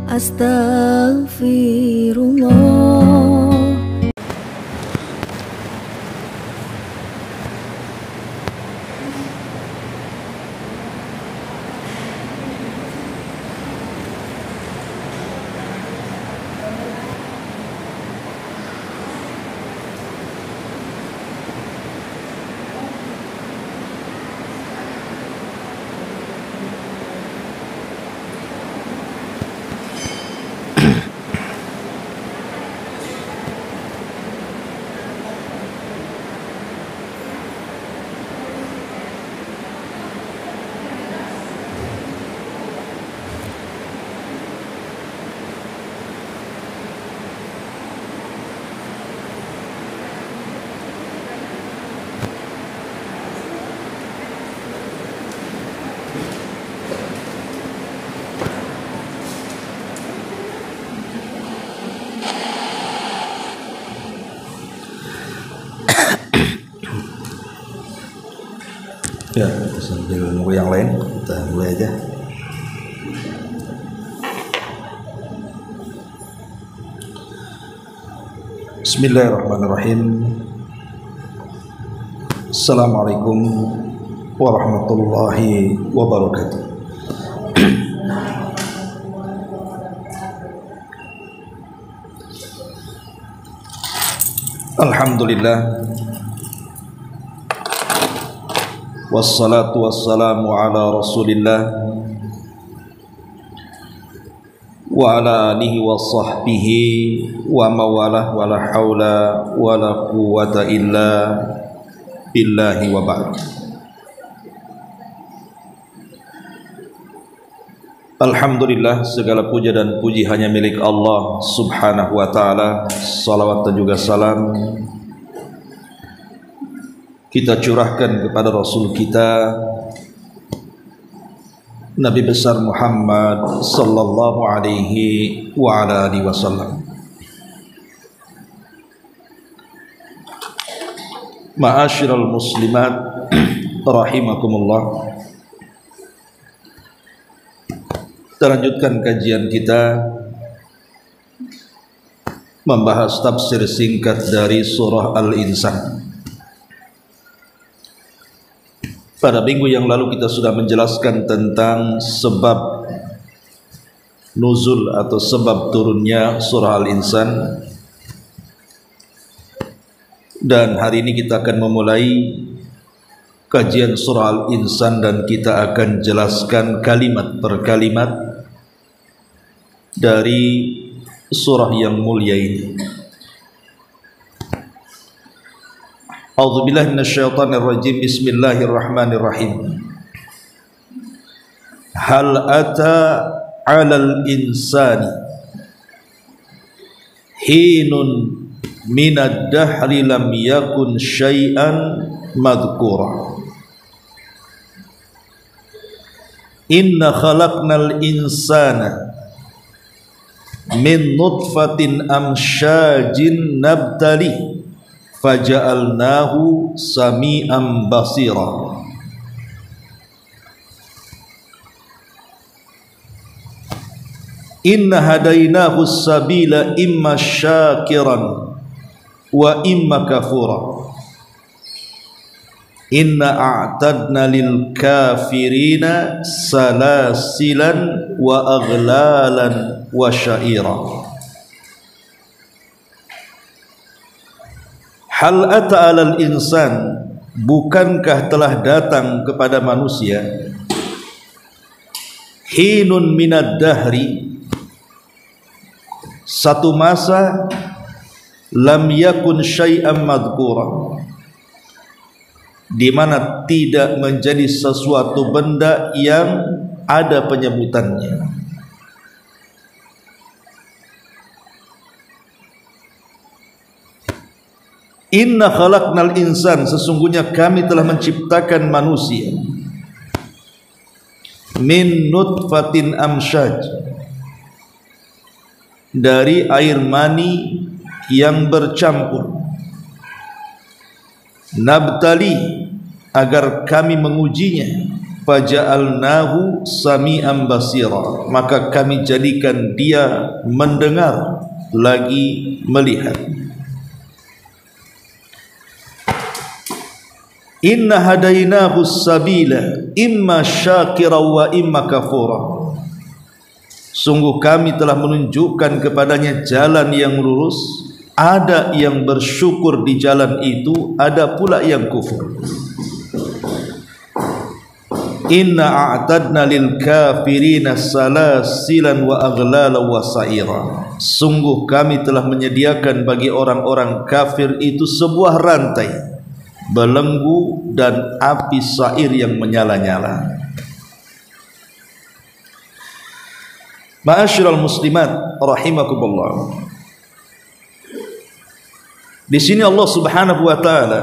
Astaghfirullah. Ya, sambil nunggu yang lain, kita mulai aja. Bismillahirrahmanirrahim. Assalamualaikum warahmatullahi wabarakatuh. Alhamdulillah, wassalatu wassalamu ala rasulillah wa ala alihi wa sahbihi wa mawalah wa la hawla wa la quwwata illa billahi wa ba'd. Alhamdulillah, segala puja dan puji hanya milik Allah subhanahu wa ta'ala. Salawat dan juga salam kita curahkan kepada Rasul kita Nabi besar Muhammad sallallahu alaihi wa ala alihi wasallam. Ma'asyiral muslimat rahimakumullah. Kita lanjutkan kajian kita membahas tafsir singkat dari surah Al-Insan. Pada minggu yang lalu kita sudah menjelaskan tentang sebab nuzul atau sebab turunnya surah Al-Insan. Dan hari ini kita akan memulai kajian surah Al-Insan dan kita akan jelaskan kalimat per kalimat dari surah yang mulia ini. A'udzubillahi minasyaitonir rajim. Bismillahirrahmanirrahim. Hal ata 'alal insani hinun minad dahri lam yakun syai'an madhkura. Inna khalaqnal insana min nutfatin amsyajin nabtali faja'alnahu sami'an basira. Inna hadainahu sabila imma syakiran wa imma kafura. Inna a'tadna lil kafirina salasilan wa aghlalan wa sya'ira. Hal ata 'alal insan, bukankah telah datang kepada manusia hinun minad dahri, satu masa lam yakun syai'an madhkura, di mana tidak menjadi sesuatu benda yang ada penyebutannya. Inna khalaqnal insan, sesungguhnya kami telah menciptakan manusia min nutfatin amsyaj, dari air mani yang bercampur, nabtali, agar kami mengujinya, faja'alnahu sami'an basira, maka kami jadikan dia mendengar lagi melihat. Inna hadainahu sabila imma syakira wa imma kafura, sungguh kami telah menunjukkan kepadanya jalan yang lurus, ada yang bersyukur di jalan itu, ada pula yang kufur. Inna a'tadna lil kafirina salasilan wa aghlala wa sa'ira, sungguh kami telah menyediakan bagi orang-orang kafir itu sebuah rantai, belenggu dan api sa'ir yang menyala-nyala. Ma'asyiral muslimat rahimakumullah, di sini Allah Subhanahu wa taala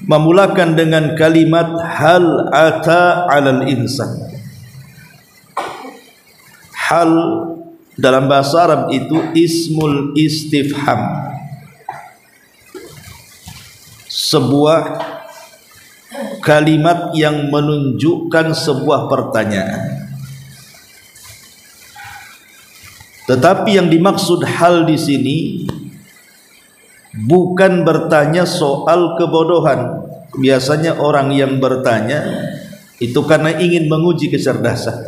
memulakan dengan kalimat hal ata 'alal insan. Hal dalam bahasa Arab itu ismul istifham, sebuah kalimat yang menunjukkan sebuah pertanyaan. Tetapi yang dimaksud hal di sini bukan bertanya soal kebodohan. Biasanya orang yang bertanya itu karena ingin menguji kecerdasan.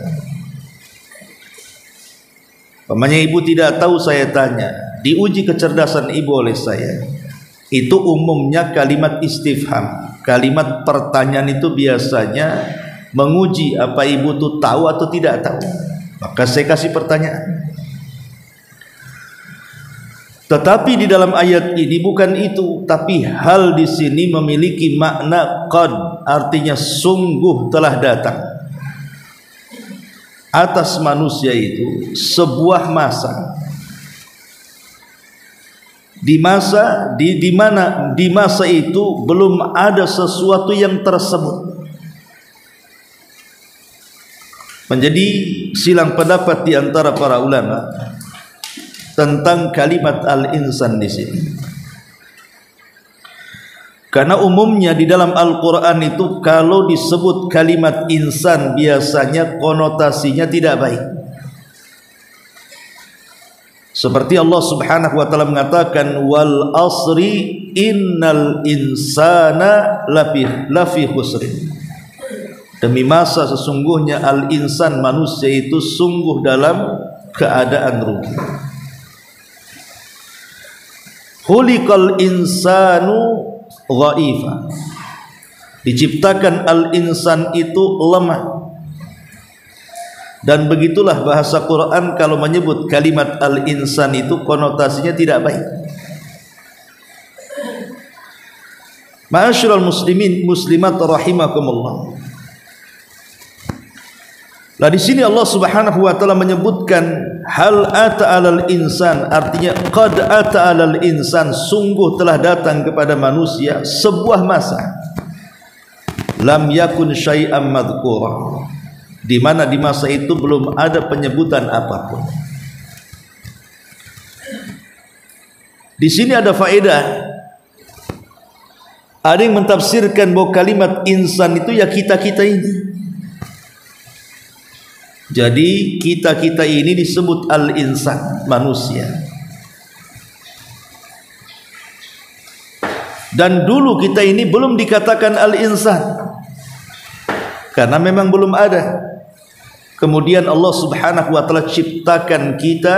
Pamannya ibu tidak tahu, saya tanya, diuji kecerdasan ibu oleh saya. Itu umumnya kalimat istifham. Kalimat pertanyaan itu biasanya menguji apa ibu itu tahu atau tidak tahu. Maka saya kasih pertanyaan. Tetapi di dalam ayat ini bukan itu, tapi hal di sini memiliki makna qad, artinya sungguh telah datang atas manusia itu sebuah masa. Di masa itu belum ada sesuatu yang tersebut. Menjadi silang pendapat di antara para ulama tentang kalimat al-insan di sini. Karena umumnya di dalam Al-Qur'an itu kalau disebut kalimat insan biasanya konotasinya tidak baik. Seperti Allah Subhanahu wa taala mengatakan wal asri innal insana lafi khusrin. Demi masa sesungguhnya al-insan manusia itu sungguh dalam keadaan rugi. Khuliqal insanu dhaifa, diciptakan al-insan itu lemah. Dan begitulah bahasa Quran kalau menyebut kalimat al-insan itu konotasinya tidak baik. Ma'asyiral muslimin muslimat rahimakumullah. Lah di sini Allah Subhanahu wa taala menyebutkan hal ata 'alal insan, artinya qad ata 'alal insan, sungguh telah datang kepada manusia sebuah masa lam yakun syai'an madhkura, di mana di masa itu belum ada penyebutan apapun. Di sini ada faedah. Ada yang mentafsirkan bahwa kalimat insan itu ya kita-kita ini. Jadi kita-kita ini disebut al-insan, manusia. Dan dulu kita ini belum dikatakan al-insan, karena memang belum ada. Kemudian Allah Subhanahu wa taala ciptakan kita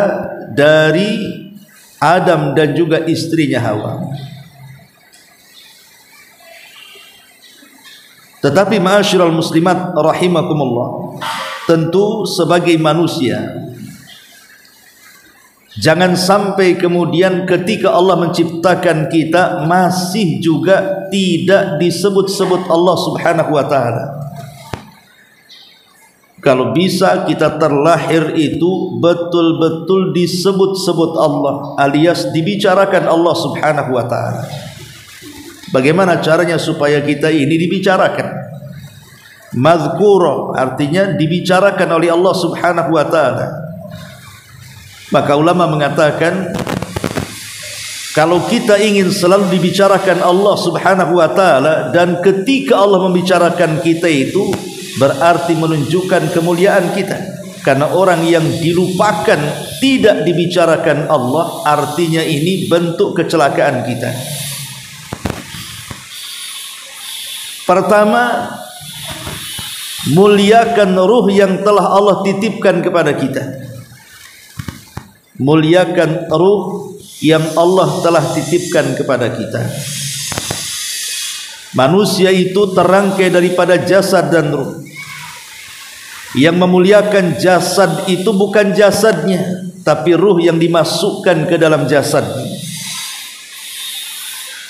dari Adam dan juga istrinya Hawa. Tetapi ma'asyiral muslimat rahimakumullah, tentu sebagai manusia jangan sampai kemudian ketika Allah menciptakan kita masih juga tidak disebut-sebut Allah Subhanahu wa taala. Kalau bisa kita terlahir itu betul-betul disebut-sebut Allah, alias dibicarakan Allah Subhanahu wa taala. Bagaimana caranya supaya kita ini dibicarakan? Mazkura artinya dibicarakan oleh Allah Subhanahu wa taala. Maka ulama mengatakan Kalau kita ingin selalu dibicarakan Allah Subhanahu wa taala, dan ketika Allah membicarakan kita itu berarti menunjukkan kemuliaan kita. Karena orang yang dilupakan, tidak dibicarakan Allah, artinya ini bentuk kecelakaan kita. Pertama, muliakan ruh yang telah Allah titipkan kepada kita. Muliakan ruh yang Allah telah titipkan kepada kita. Manusia itu terangkai daripada jasad dan ruh. Yang memuliakan jasad itu bukan jasadnya, tapi ruh yang dimasukkan ke dalam jasadnya.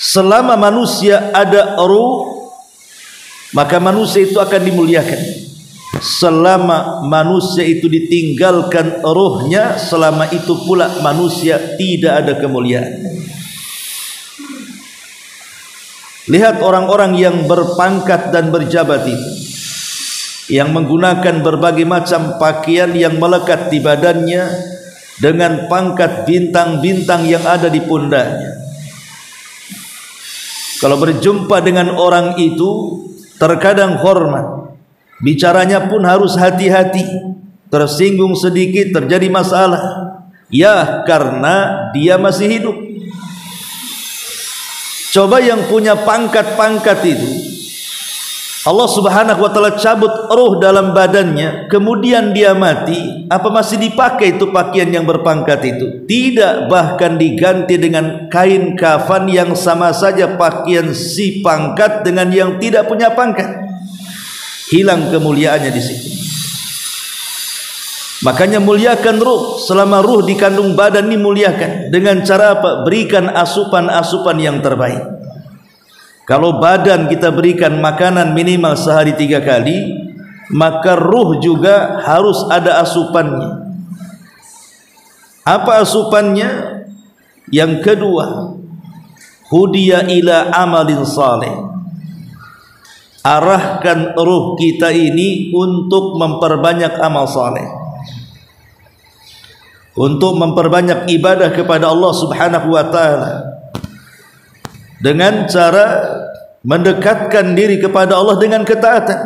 Selama manusia ada ruh, maka manusia itu akan dimuliakan. Selama manusia itu ditinggalkan ruhnya, selama itu pula manusia tidak ada kemuliaan. Lihat orang-orang yang berpangkat dan berjabat itu, yang menggunakan berbagai macam pakaian yang melekat di badannya, dengan pangkat bintang-bintang yang ada di pundaknya. Kalau berjumpa dengan orang itu, terkadang hormat, bicaranya pun harus hati-hati. Tersinggung sedikit terjadi masalah, ya karena dia masih hidup. Coba yang punya pangkat-pangkat itu, Allah Subhanahu wa taala cabut ruh dalam badannya, kemudian dia mati, apa masih dipakai itu pakaian yang berpangkat itu? Tidak, bahkan diganti dengan kain kafan yang sama saja pakaian si pangkat dengan yang tidak punya pangkat. Hilang kemuliaannya di situ. Makanya muliakan ruh. Selama ruh di kandung badan ini muliakan. Dengan cara apa? Berikan asupan-asupan yang terbaik. Kalau badan kita berikan makanan minimal sehari 3 kali, maka ruh juga harus ada asupannya. Apa asupannya? Yang kedua, hudiya ila amalin saleh. Arahkan ruh kita ini untuk memperbanyak amal saleh, untuk memperbanyak ibadah kepada Allah Subhanahu wa taala, dengan cara mendekatkan diri kepada Allah dengan ketaatan,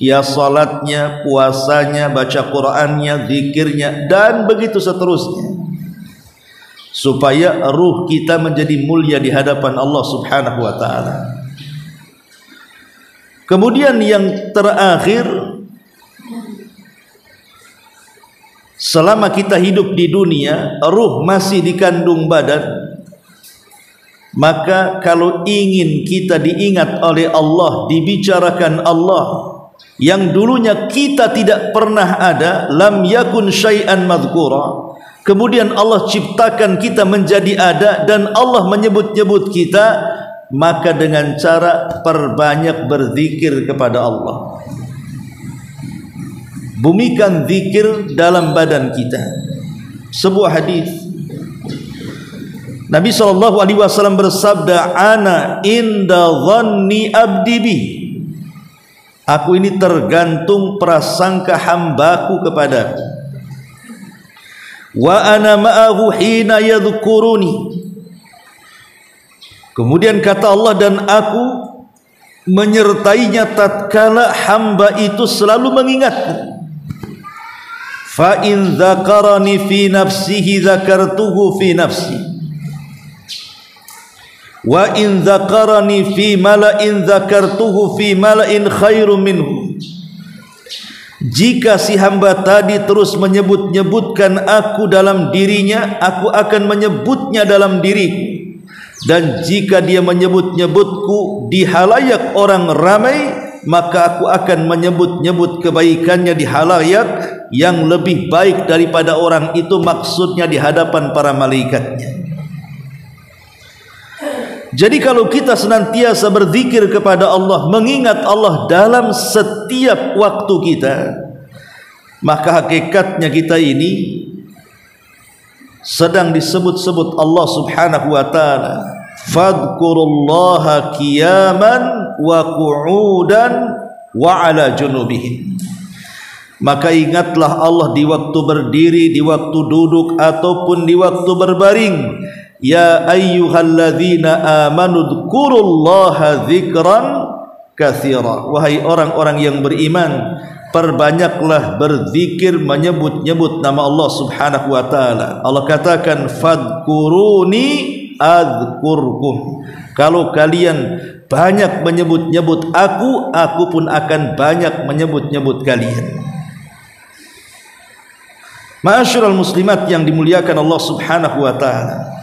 ya salatnya, puasanya, baca Qur'annya, zikirnya, dan begitu seterusnya, supaya ruh kita menjadi mulia di hadapan Allah Subhanahu wa taala. Kemudian yang terakhir, selama kita hidup di dunia, ruh masih dikandung badan, maka kalau ingin kita diingat oleh Allah, dibicarakan Allah yang dulunya kita tidak pernah ada, lam yakun syai'an madhkura, kemudian Allah ciptakan kita menjadi ada dan Allah menyebut-nyebut kita, maka dengan cara perbanyak berzikir kepada Allah. Bumikan zikir dalam badan kita. Sebuah hadis, Nabi SAW bersabda, ana inda dhanni abdi bi. Aku ini tergantung prasangka hambaku kepadaku. Wa ana ma'ahu hina yadhkuruni. Kemudian kata Allah, dan aku menyertainya tatkala hamba itu selalu mengingatku. Fa in dzakarani fi nafsihi dzakartuhu fi nafsi, wa in dzakarani fi mala'in dzakartuhu fi mala'in khairum minhu. Jika si hamba tadi terus menyebut-nyebutkan aku dalam dirinya, aku akan menyebutnya dalam diriku. Dan jika dia menyebut-nyebutku di halayak orang ramai, maka aku akan menyebut-nyebut kebaikannya di halayak yang lebih baik daripada orang itu, maksudnya di hadapan para malaikatnya. Jadi kalau kita senantiasa berzikir kepada Allah, mengingat Allah dalam setiap waktu kita, maka hakikatnya kita ini sedang disebut-sebut Allah Subhanahu wa taala. Fadhkurullaha qiyaman wa qu'udan wa ala junubihim. Maka ingatlah Allah di waktu berdiri, di waktu duduk, ataupun di waktu berbaring. Ya ayyuhalladzina amanu dzkurullaha dzikran katsira. Wahai orang-orang yang beriman, perbanyaklah berzikir, menyebut-nyebut nama Allah Subhanahu wa taala. Allah katakan fadkuruni adzkurkum. Kalau kalian banyak menyebut-nyebut aku pun akan banyak menyebut-nyebut kalian. Ma'asyiral muslimat yang dimuliakan Allah Subhanahu wa taala,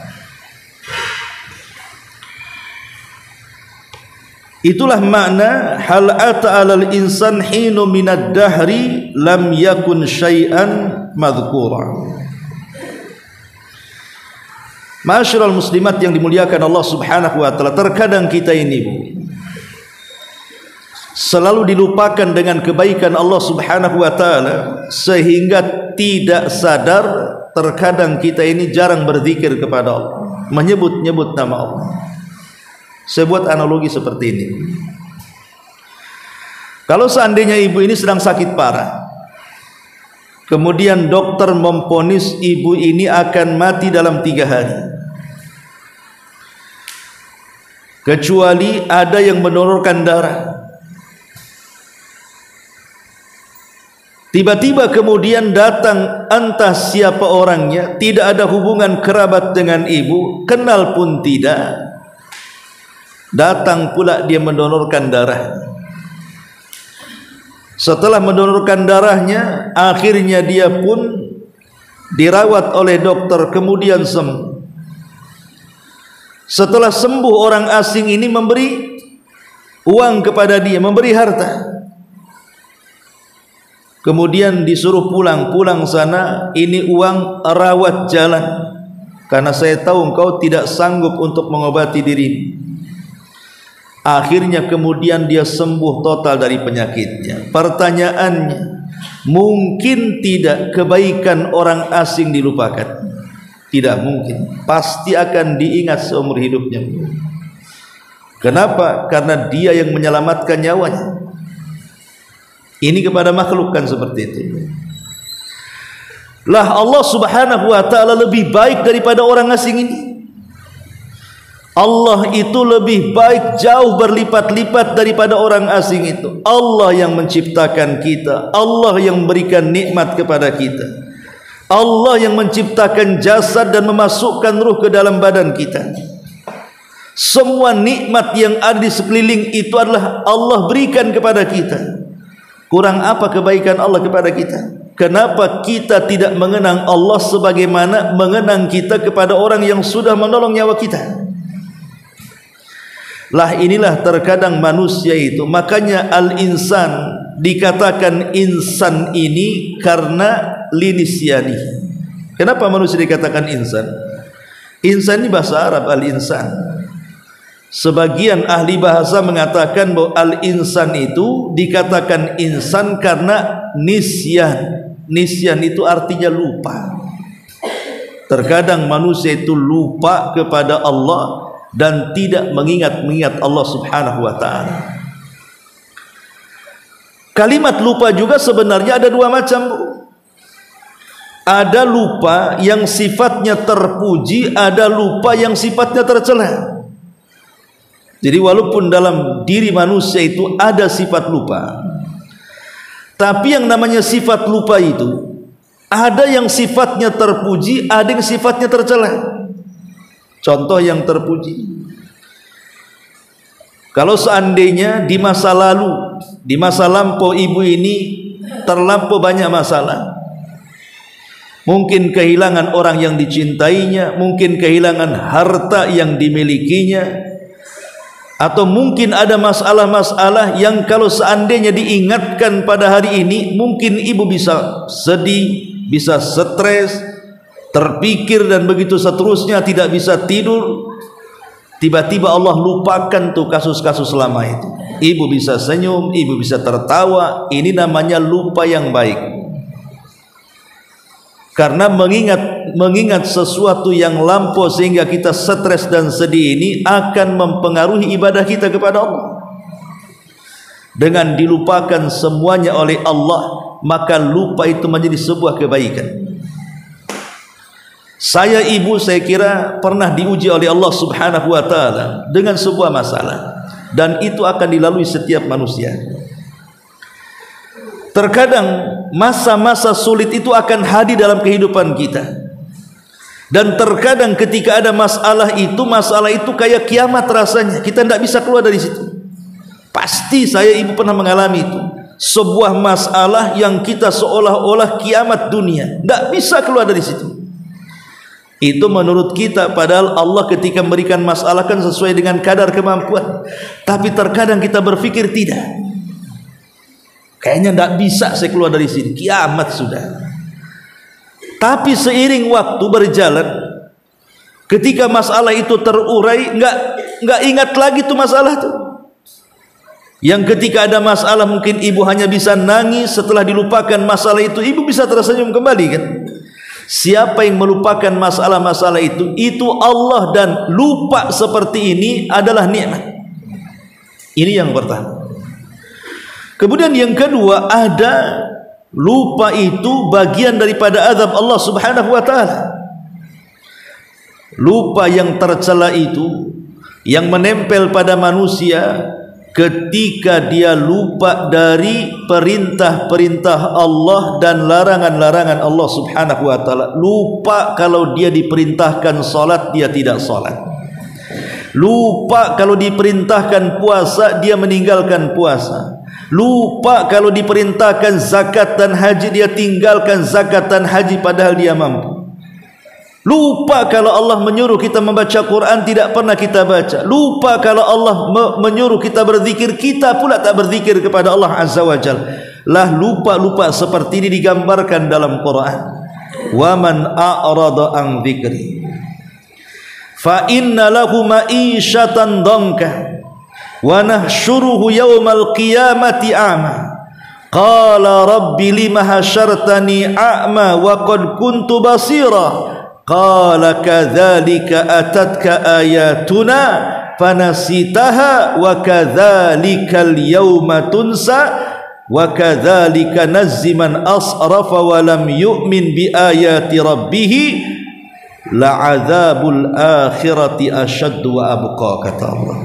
itulah makna hal ata 'alal insan hinu minad dahri lam yakun syai'an madhkura. Ma'asyiral muslimat yang dimuliakan Allah Subhanahu wa taala, terkadang kita ini selalu dilupakan dengan kebaikan Allah Subhanahu wa taala sehingga tidak sadar terkadang kita ini jarang berzikir kepada Allah, menyebut-nyebut nama Allah. Saya buat analogi seperti ini. Kalau seandainya ibu ini sedang sakit parah, kemudian dokter memvonis ibu ini akan mati dalam 3 hari, kecuali ada yang mendonorkan darah. Tiba-tiba kemudian datang entah siapa orangnya, tidak ada hubungan kerabat dengan ibu, kenal pun tidak. Datang pula dia mendonorkan darah. Setelah mendonorkan darahnya, akhirnya dia pun dirawat oleh dokter, kemudian sembuh. Setelah sembuh, orang asing ini memberi uang kepada dia, memberi harta. Kemudian disuruh pulang sana, ini uang rawat jalan, karena saya tahu engkau tidak sanggup untuk mengobati dirimu. Akhirnya kemudian dia sembuh total dari penyakitnya. Pertanyaannya, mungkin tidak kebaikan orang asing dilupakan? Tidak mungkin, pasti akan diingat seumur hidupnya. Kenapa? Karena dia yang menyelamatkan nyawanya. Ini kepada makhluk kan seperti itu. Lah Allah Subhanahu wa taala lebih baik daripada orang asing ini. Allah itu lebih baik jauh berlipat-lipat daripada orang asing itu. Allah yang menciptakan kita, Allah yang memberikan nikmat kepada kita, Allah yang menciptakan jasad dan memasukkan ruh ke dalam badan kita. Semua nikmat yang ada di sekeliling itu adalah Allah berikan kepada kita. Kurang apa kebaikan Allah kepada kita? Kenapa kita tidak mengenang Allah sebagaimana mengenang kita kepada orang yang sudah menolong nyawa kita? Lah inilah terkadang manusia itu, makanya al-insan dikatakan insan ini karena linisyani. Kenapa manusia dikatakan insan? Insan ini bahasa Arab, al-insan. Sebagian ahli bahasa mengatakan bahwa al-insan itu dikatakan insan karena nisyan. Nisyan itu artinya lupa. Terkadang manusia itu lupa kepada Allah dan tidak mengingat Allah Subhanahu wa taala. Kalimat lupa juga sebenarnya ada 2 macam. Ada lupa yang sifatnya terpuji, ada lupa yang sifatnya tercela. Jadi walaupun dalam diri manusia itu ada sifat lupa, tapi yang namanya sifat lupa itu ada yang sifatnya terpuji, ada yang sifatnya tercela. Contoh yang terpuji, kalau seandainya di masa lalu, di masa lampau ibu ini terlampau banyak masalah, mungkin kehilangan orang yang dicintainya, mungkin kehilangan harta yang dimilikinya, atau mungkin ada masalah-masalah yang kalau seandainya diingatkan pada hari ini, mungkin ibu bisa sedih, bisa stres, terpikir dan begitu seterusnya, tidak bisa tidur. Tiba-tiba Allah lupakan tuh kasus-kasus lama itu. Ibu bisa senyum, ibu bisa tertawa. Ini namanya lupa yang baik. Karena mengingat sesuatu yang lampau sehingga kita stres dan sedih ini akan mempengaruhi ibadah kita kepada Allah. Dengan dilupakan semuanya oleh Allah, maka lupa itu menjadi sebuah kebaikan. Saya ibu saya kira pernah diuji oleh Allah Subhanahu wa taala dengan sebuah masalah, dan itu akan dilalui setiap manusia. Terkadang masa-masa sulit itu akan hadir dalam kehidupan kita. Dan terkadang ketika ada masalah itu kayak kiamat rasanya. Kita tidak bisa keluar dari situ. Pasti saya ibu pernah mengalami itu. Sebuah masalah yang kita seolah-olah kiamat dunia. Tidak bisa keluar dari situ. Itu menurut kita, padahal Allah ketika memberikan masalah kan sesuai dengan kadar kemampuan. Tapi terkadang kita berpikir tidak, kayaknya tidak bisa saya keluar dari sini, kiamat sudah. Tapi seiring waktu berjalan, ketika masalah itu terurai, nggak ingat lagi tuh masalah itu. Yang ketika ada masalah mungkin ibu hanya bisa nangis, setelah dilupakan masalah itu ibu bisa tersenyum kembali kan. Siapa yang melupakan masalah-masalah itu Allah, dan lupa seperti ini adalah nikmat. Ini yang pertama. Kemudian yang kedua, ada lupa itu bagian daripada azab Allah Subhanahu wa taala. Lupa yang tercela itu yang menempel pada manusia ketika dia lupa dari perintah-perintah Allah dan larangan-larangan Allah Subhanahu wa taala. Lupa kalau dia diperintahkan salat dia tidak salat. Lupa kalau diperintahkan puasa dia meninggalkan puasa. Lupa kalau diperintahkan zakat dan haji dia tinggalkan zakat dan haji padahal dia mampu. Lupa kalau Allah menyuruh kita membaca Quran tidak pernah kita baca. Lupa kalau Allah menyuruh kita berzikir, kita pula tak berzikir kepada Allah Azza wa Jalla. Lah lupa-lupa seperti ini digambarkan dalam Quran. Wa man a'rada an dzikri fa inna lahu ma'isyatan dhanka wa nahsyuruhu yaumal qiyamati a'ma. Qala rabbi lima hasyartani a'ma wa qad kuntu basira. Qala kadzalika atatka ayatuna fanasitaha wa kadzalikal yawma tunsa wa kadzalika nazzi man asrafa wa lam yu'min bi ayati rabbih la'adzabul akhirati asyaddu wa abqa, kata Allah.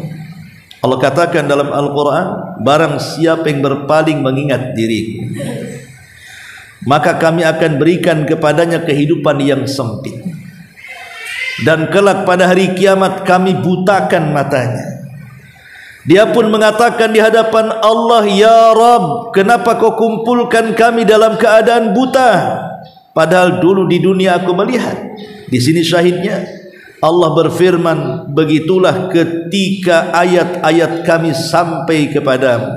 Allah katakan dalam Al-Quran, barang siapa yang berpaling mengingat diriku, maka kami akan berikan kepadanya kehidupan yang sempit, dan kelak pada hari kiamat kami butakan matanya. Dia pun mengatakan di hadapan Allah, ya Rabb, kenapa kau kumpulkan kami dalam keadaan buta, padahal dulu di dunia aku melihat. Di sini syahidnya Allah berfirman, begitulah ketika ayat-ayat kami sampai kepadamu,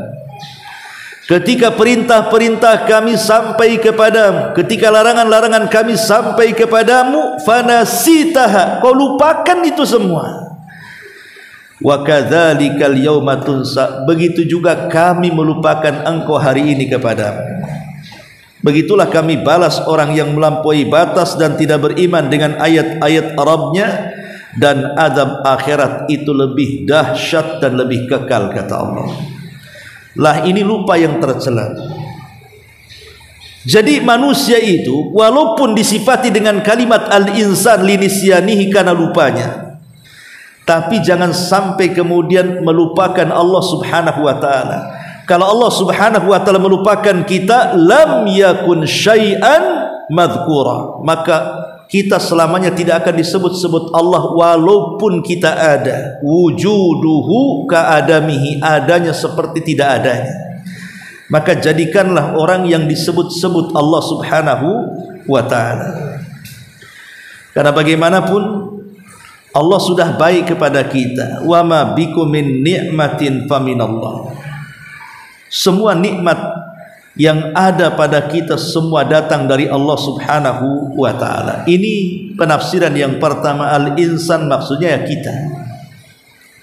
ketika perintah-perintah kami sampai kepadamu, ketika larangan-larangan kami sampai kepadamu, fanasitaha, kau lupakan itu semua. Wa kadzalikal yauma tunsa, begitu juga kami melupakan engkau hari ini kepadamu. Begitulah kami balas orang yang melampaui batas dan tidak beriman dengan ayat-ayat Rabbnya, dan azab akhirat itu lebih dahsyat dan lebih kekal, kata Allah. Lah ini lupa yang tercela. Jadi manusia itu walaupun disifati dengan kalimat al-insan linisyanihi karena lupanya, tapi jangan sampai kemudian melupakan Allah Subhanahu wa taala. Kalau Allah Subhanahu wa taala melupakan kita, lam yakun syai'an madhkura, maka kita selamanya tidak akan disebut-sebut Allah walaupun kita ada. Wujuduhu ka'adamihi, adanya seperti tidak adanya. Maka jadikanlah orang yang disebut-sebut Allah Subhanahu wa ta'ala. Karena bagaimanapun Allah sudah baik kepada kita. Wa ma bikum min ni'matin faminallah. Semua nikmat yang ada pada kita semua datang dari Allah Subhanahu wa ta'ala. Ini penafsiran yang pertama, al-insan maksudnya ya kita.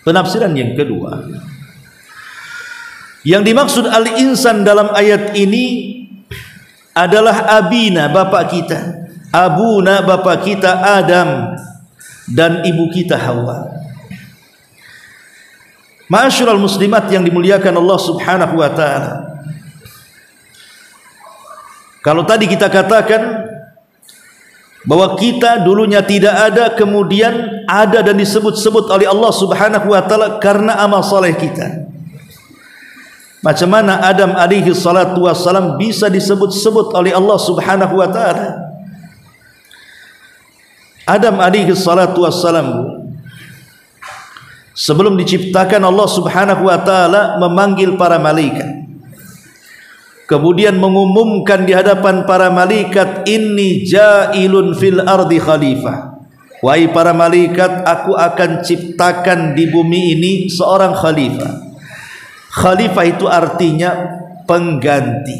Penafsiran yang kedua, yang dimaksud al-insan dalam ayat ini adalah abina, bapak kita, abuna, bapak kita Adam, dan ibu kita Hawa. Ma'asyiral muslimat yang dimuliakan Allah Subhanahu wa ta'ala, kalau tadi kita katakan bahwa kita dulunya tidak ada, kemudian ada dan disebut-sebut oleh Allah Subhanahu wa taala karena amal saleh kita. Macam mana Adam alaihi salatu wassalam bisa disebut-sebut oleh Allah Subhanahu wa taala? Adam alaihi salatu wassalam sebelum diciptakan, Allah Subhanahu wa taala memanggil para malaikat, kemudian mengumumkan di hadapan para malaikat, inni ja'ilun fil ardi khalifah. Wahai para malaikat, aku akan ciptakan di bumi ini seorang khalifah. Khalifah itu artinya pengganti.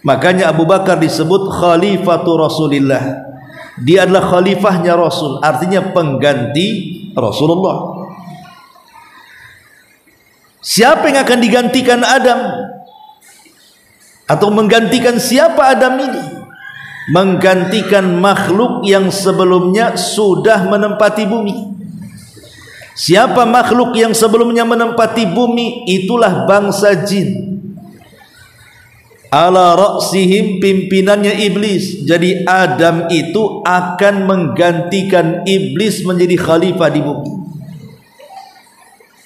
Makanya Abu Bakar disebut khalifatu Rasulillah. Dia adalah khalifahnya Rasul, artinya pengganti Rasulullah. Siapa yang akan digantikan Adam? Atau menggantikan siapa Adam ini? Menggantikan makhluk yang sebelumnya sudah menempati bumi. Siapa makhluk yang sebelumnya menempati bumi? Itulah bangsa jin. Ala ra'sihim, pimpinannya iblis. Jadi Adam itu akan menggantikan iblis menjadi khalifah di bumi,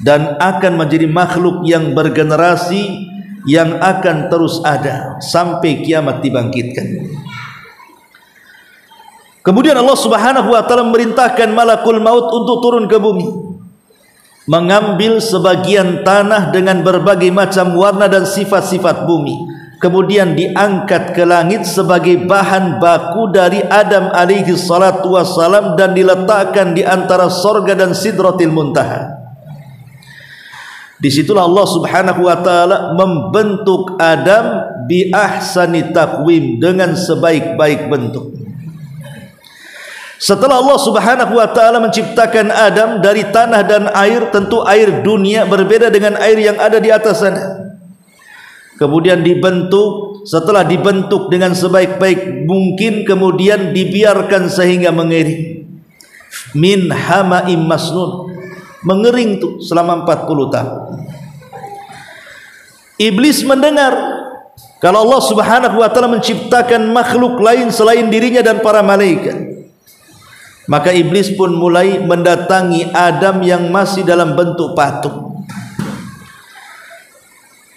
dan akan menjadi makhluk yang bergenerasi, yang akan terus ada sampai kiamat dibangkitkan. Kemudian Allah Subhanahu wa taala memerintahkan malakul maut untuk turun ke bumi, mengambil sebagian tanah dengan berbagai macam warna dan sifat-sifat bumi, kemudian diangkat ke langit sebagai bahan baku dari Adam alaihi salatu wassalam dan diletakkan di antara sorga dan sidratil muntaha. Disitulah Allah Subhanahu wa taala membentuk Adam bi ahsani taqwim, dengan sebaik-baik bentuk. Setelah Allah Subhanahu wa taala menciptakan Adam dari tanah dan air, tentu air dunia berbeda dengan air yang ada di atas sana. Kemudian dibentuk, setelah dibentuk dengan sebaik-baik mungkin, kemudian dibiarkan sehingga mengering. Min hama'im masnun, mengering tuh selama 40 tahun. Iblis mendengar kalau Allah Subhanahu wa taala menciptakan makhluk lain selain dirinya dan para malaikat. Maka iblis pun mulai mendatangi Adam yang masih dalam bentuk patung.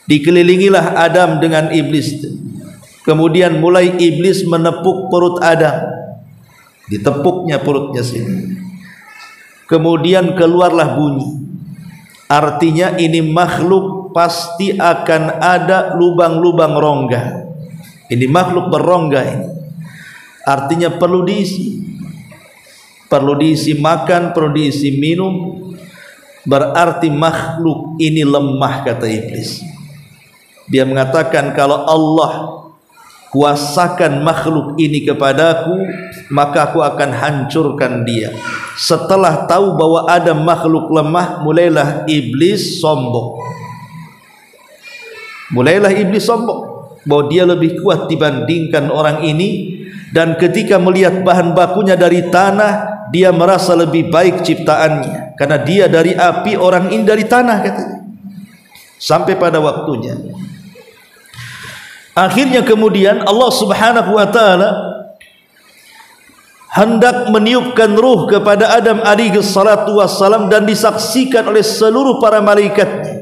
Dikelilingilah Adam dengan iblis. Kemudian mulai iblis menepuk perut Adam. Ditepuknya perutnya sini. Kemudian keluarlah bunyi. Artinya ini makhluk pasti akan ada lubang-lubang rongga. Ini makhluk berrongga ini. Artinya perlu diisi. Perlu diisi makan, perlu diisi minum. Berarti makhluk ini lemah, kata iblis. Dia mengatakan, kalau Allah kuasakan makhluk ini kepadaku, maka aku akan hancurkan dia. Setelah tahu bahwa ada makhluk lemah, mulailah iblis sombong. Mulailah iblis sombong bahwa dia lebih kuat dibandingkan orang ini. Dan ketika melihat bahan bakunya dari tanah, dia merasa lebih baik ciptaannya, karena dia dari api, orang ini dari tanah, katanya. Sampai pada waktunya, akhirnya kemudian Allah Subhanahu wa taala hendak meniupkan ruh kepada Adam alaihi salatu wassalam, dan disaksikan oleh seluruh para malaikatnya.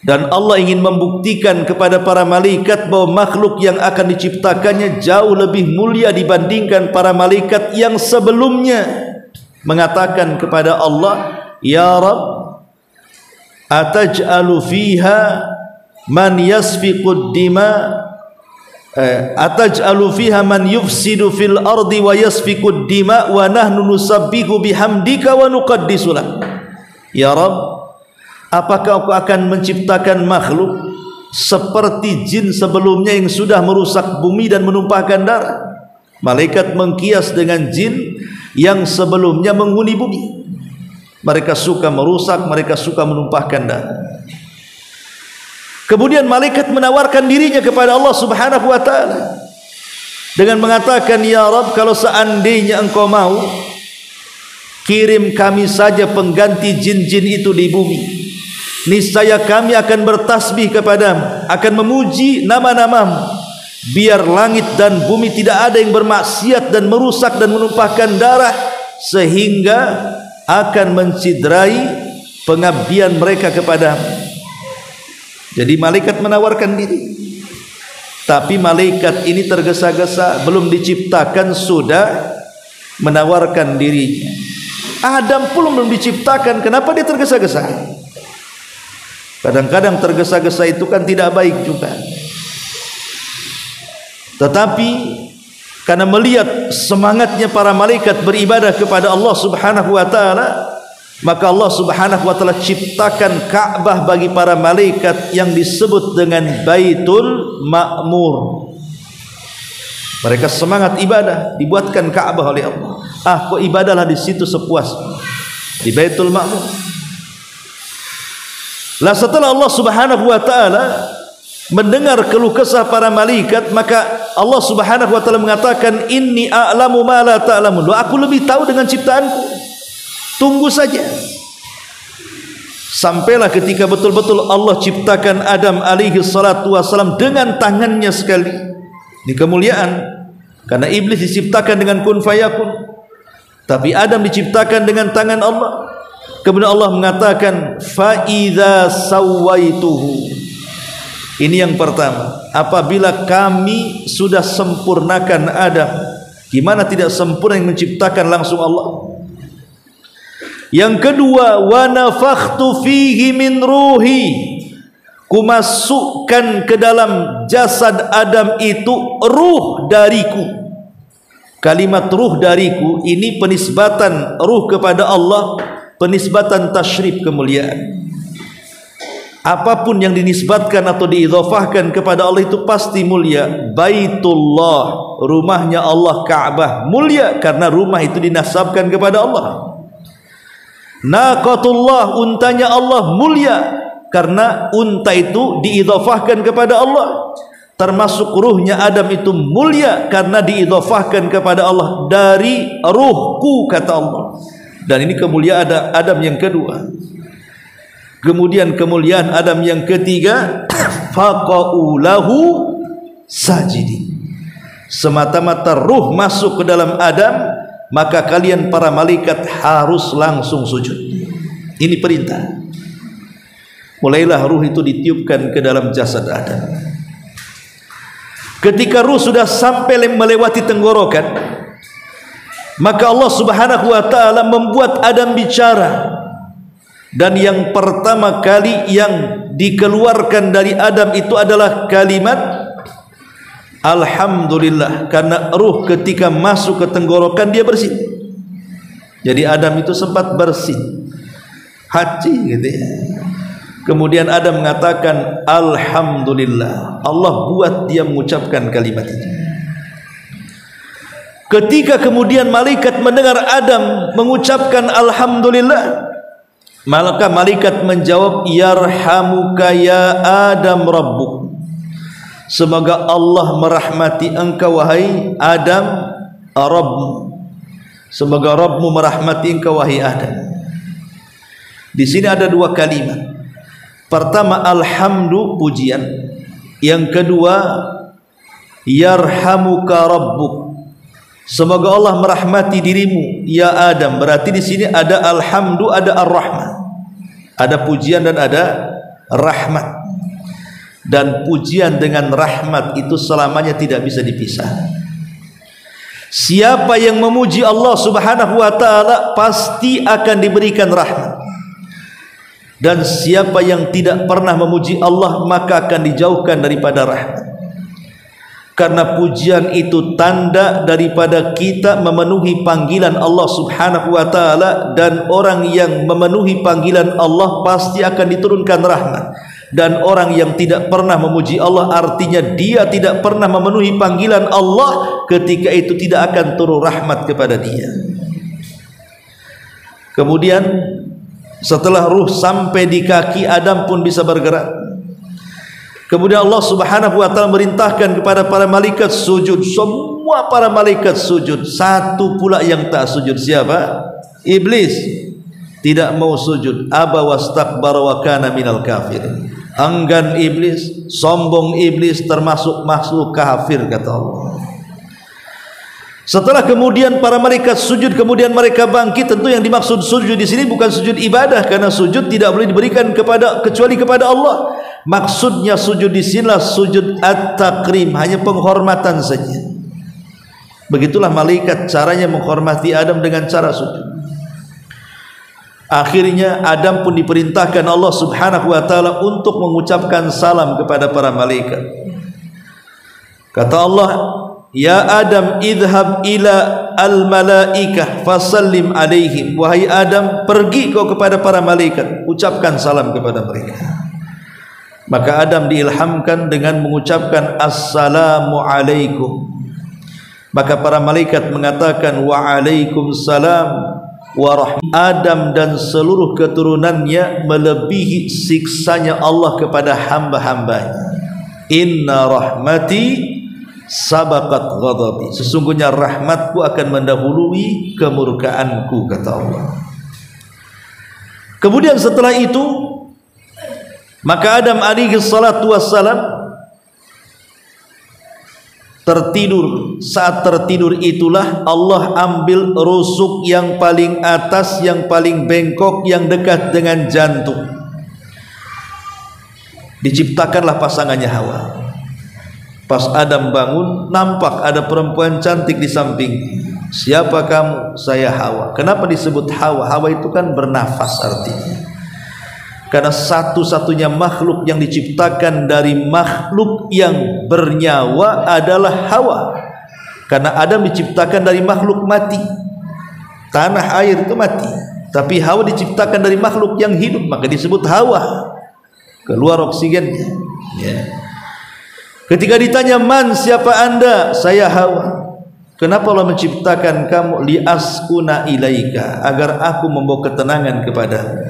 Dan Allah ingin membuktikan kepada para malaikat bahwa makhluk yang akan diciptakannya jauh lebih mulia dibandingkan para malaikat yang sebelumnya. Mengatakan kepada Allah, ya Rabb, ataj'alu fiha man yasfiqud dima, ataj'alu fiha man yufsidu fil ardi wa yasfiqud dima wa nahnu nusabbihu bihamdika wa nuqaddisu lak. Ya Rabb, apakah Engkau akan menciptakan makhluk seperti jin sebelumnya yang sudah merusak bumi dan menumpahkan darah? Malaikat mengkias dengan jin yang sebelumnya menghuni bumi. Mereka suka merusak, mereka suka menumpahkan darah. Kemudian malaikat menawarkan dirinya kepada Allah Subhanahu wa taala dengan mengatakan, ya Rabb, kalau seandainya Engkau mau, kirim kami saja pengganti jin-jin itu di bumi. Niscaya kami akan bertasbih kepadamu, akan memuji nama-namamu, biar langit dan bumi tidak ada yang bermaksiat dan merusak dan menumpahkan darah sehingga akan menciderai pengabdian mereka kepadamu. Jadi malaikat menawarkan diri, tapi malaikat ini tergesa-gesa, belum diciptakan sudah menawarkan dirinya. Adam pun belum diciptakan, kenapa dia tergesa-gesa? Kadang-kadang tergesa-gesa itu kan tidak baik juga. Tetapi karena melihat semangatnya para malaikat beribadah kepada Allah Subhanahu wa taala, maka Allah Subhanahu wa taala ciptakan Ka'bah bagi para malaikat yang disebut dengan Baitul Ma'mur. Mereka semangat ibadah, dibuatkan Ka'bah oleh Allah. Kok ibadahlah di situ sepuasnya, di Baitul Ma'mur. Lah setelah Allah Subhanahu wa taala mendengar keluh kesah para malaikat, maka Allah Subhanahu wa taala mengatakan, inni a'lamu ma la ta'lamun. Aku lebih tahu dengan ciptaanku. Tunggu saja. Sampailah ketika betul-betul Allah ciptakan Adam alaihi salatu wasalam dengan tangannya sekali. Ini kemuliaan, karena iblis diciptakan dengan kun fayakun, tapi Adam diciptakan dengan tangan Allah. Kemudian Allah mengatakan, fa idza sawaituhu. Ini yang pertama, apabila kami sudah sempurnakan Adam. Gimana tidak sempurna yang menciptakan langsung Allah? Yang kedua, wa nafakhtu fihi min ruhi. Kumasukkan ke dalam jasad Adam itu ruh dariku. Kalimat ruh dariku ini penisbatan ruh kepada Allah, penisbatan tasyrif kemuliaan. Apapun yang dinisbatkan atau diidhafahkan kepada Allah itu pasti mulia. Baitullah, rumahnya Allah, Ka'bah, mulia karena rumah itu dinasabkan kepada Allah. Naqatullah, untanya Allah, mulia karena unta itu diidhafahkan kepada Allah. Termasuk ruhnya Adam itu mulia karena diidhafahkan kepada Allah. Dari ruhku, kata Allah. Dan ini kemuliaan Adam yang kedua. Kemudian kemuliaan Adam yang ketiga, faqa'u lahu sajidin. Semata-mata ruh masuk ke dalam Adam, maka kalian para malaikat harus langsung sujud. Ini perintah. Mulailah ruh itu ditiupkan ke dalam jasad Adam. Ketika ruh sudah sampai melewati tenggorokan, maka Allah Subhanahu wa taala membuat Adam bicara. Dan yang pertama kali yang dikeluarkan dari Adam itu adalah kalimat Alhamdulillah, karena ruh ketika masuk ke tenggorokan dia bersih. Jadi Adam itu sempat bersih, haji gitu ya. Kemudian Adam mengatakan Alhamdulillah. Allah buat dia mengucapkan kalimat itu. Ketika kemudian malaikat mendengar Adam mengucapkan Alhamdulillah, maka malaikat menjawab, yarhamuka ya Adam rabbuk. Semoga Allah merahmati engkau wahai Adam, Rabbmu. Semoga Rabbmu merahmati engkau wahai Adam. Di sini ada dua kalimat. Pertama alhamdu, pujian. Yang kedua yarhamuka rabbuk. Semoga Allah merahmati dirimu ya Adam. Berarti di sini ada alhamdu, ada ar-rahmah. Ada pujian dan ada rahmat. Dan pujian dengan rahmat itu selamanya tidak bisa dipisah. Siapa yang memuji Allah Subhanahu wa taala pasti akan diberikan rahmat. Dan siapa yang tidak pernah memuji Allah maka akan dijauhkan daripada rahmat. Karena pujian itu tanda daripada kita memenuhi panggilan Allah Subhanahu wa taala, dan orang yang memenuhi panggilan Allah pasti akan diturunkan rahmat. Dan orang yang tidak pernah memuji Allah artinya dia tidak pernah memenuhi panggilan Allah, ketika itu tidak akan turun rahmat kepada dia. Kemudian setelah ruh sampai di kaki, Adam pun bisa bergerak. Kemudian Allah Subhanahu wa taala merintahkan kepada para malaikat sujud. Semua para malaikat sujud. Satu pula yang tak sujud, siapa? Iblis. Tidak mau sujud. Aba wastakbara wa kana minal kafirin. enggan iblis, sombong iblis, termasuk makhluk kafir, kata Allah. Setelah kemudian para malaikat sujud, kemudian mereka bangkit. Tentu yang dimaksud sujud di sini bukan sujud ibadah, karena sujud tidak boleh diberikan kecuali kepada Allah. Maksudnya sujud di sinilah sujud at-takrim, hanya penghormatan saja. Begitulah malaikat caranya menghormati Adam dengan cara sujud. Akhirnya Adam pun diperintahkan Allah Subhanahu wa taala untuk mengucapkan salam kepada para malaikat. Kata Allah, "Ya Adam, idhab ila al-malaikah fasallim alaihim." Wahai Adam, pergi kau kepada para malaikat, ucapkan salam kepada mereka. Maka Adam diilhamkan dengan mengucapkan assalamu alaikum. Maka para malaikat mengatakan wa alaikumussalam wa rahmah. Adam dan seluruh keturunannya melebihi siksanya Allah kepada hamba-hambanya. Inna rahmati sabaqat ghadabi. Sesungguhnya rahmatku akan mendahului kemurkaanku, kata Allah. Kemudian setelah itu, maka Adam alaihi salatu wassalam tertidur. Saat tertidur itulah Allah ambil rusuk yang paling atas, yang paling bengkok, yang dekat dengan jantung. Diciptakanlah pasangannya Hawa. Pas Adam bangun, nampak ada perempuan cantik di samping. Siapa kamu? Saya Hawa. Kenapa disebut Hawa? Hawa itu kan bernafas artinya. Karena satu-satunya makhluk yang diciptakan dari makhluk yang bernyawa adalah Hawa. Karena Adam diciptakan dari makhluk mati. Tanah air itu mati. Tapi Hawa diciptakan dari makhluk yang hidup, maka disebut Hawa. Keluar oksigennya. Ya. Ketika ditanya, "Man, siapa anda?" "Saya Hawa." "Kenapa Allah menciptakan kamu?" "Liaskuna ilaika," agar aku membawa ketenangan kepadamu.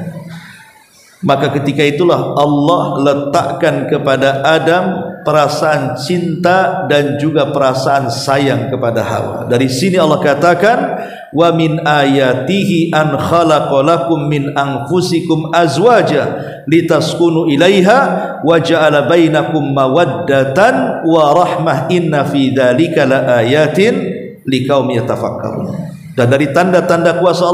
Maka ketika itulah Allah letakkan kepada Adam perasaan cinta dan juga perasaan sayang kepada Hawa. Dari sini Allah katakan, "Wa min ayatihi an khalaqalakum min anfusikum azwaja litaskunu ilaiha wa ja'ala bainakum mawaddatan wa rahmah inna fi dzalika laayatin liqaumin yatafakkarun." Dan dari tanda-tanda kuasa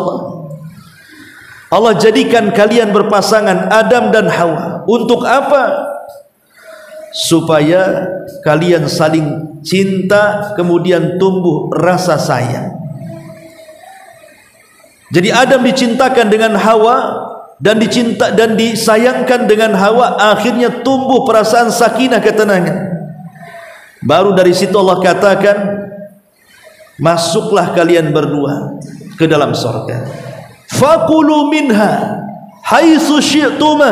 Allah jadikan kalian berpasangan Adam dan Hawa. Untuk apa? Supaya kalian saling cinta, kemudian tumbuh rasa sayang. Jadi Adam dicintakan dengan Hawa dan disayangkan dengan Hawa, akhirnya tumbuh perasaan sakinah, ketenangan. Baru dari situ Allah katakan, "Masuklah kalian berdua ke dalam surga. Fakulu minha haitsu syi'tuma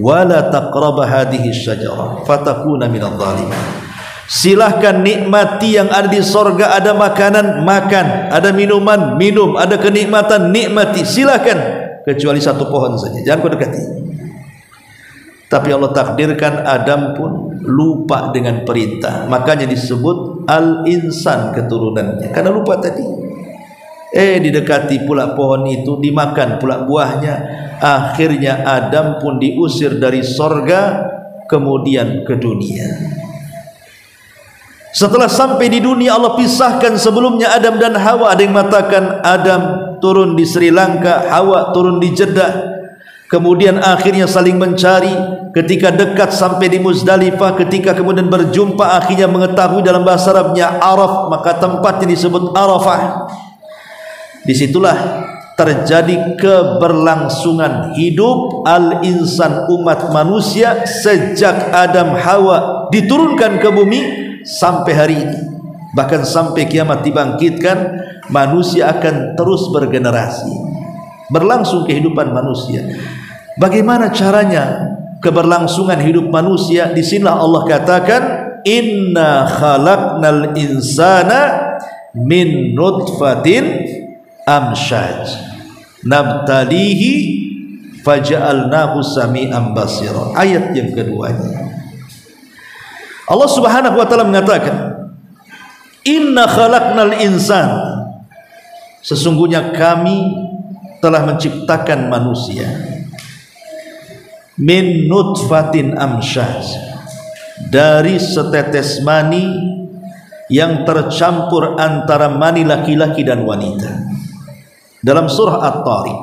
wa la taqrabu hadhihi syajarah fatakuna minadh dhalimin." Silahkan nikmati yang ada di sorga. Ada makanan, makan. Ada minuman, minum. Ada kenikmatan, nikmati. Silahkan, kecuali satu pohon saja, jangan kau dekati. Tapi Allah takdirkan Adam pun lupa dengan perintah. Makanya disebut al-insan keturunannya, karena lupa tadi. Didekati pula pohon itu, dimakan pula buahnya. Akhirnya Adam pun diusir dari sorga, kemudian ke dunia. Setelah sampai di dunia, Allah pisahkan sebelumnya Adam dan Hawa. Ada yang mengatakan Adam turun di Sri Lanka, Hawa turun di Jeddah. Kemudian akhirnya saling mencari. Ketika dekat sampai di Muzdalifah, ketika kemudian berjumpa, akhirnya mengetahui dalam bahasa Arabnya Araf, maka tempatnya disebut Arafah. Disitulah terjadi keberlangsungan hidup al-insan, umat manusia, sejak Adam Hawa diturunkan ke bumi sampai hari ini. Bahkan sampai kiamat dibangkitkan, manusia akan terus bergenerasi, berlangsung kehidupan manusia. Bagaimana caranya keberlangsungan hidup manusia? Di sinilah Allah katakan, "Inna khalaqnal insana min nutfatin amsyaj nabtalihi faja'alnahu sami'an basira." Ayat yang keduanya Allah Subhanahu wa taala mengatakan, "Inna khalaqnal insan," sesungguhnya kami telah menciptakan manusia. min nutfatin amsyaj, dari setetes mani yang tercampur antara mani laki-laki dan wanita. Dalam surah At-Tariq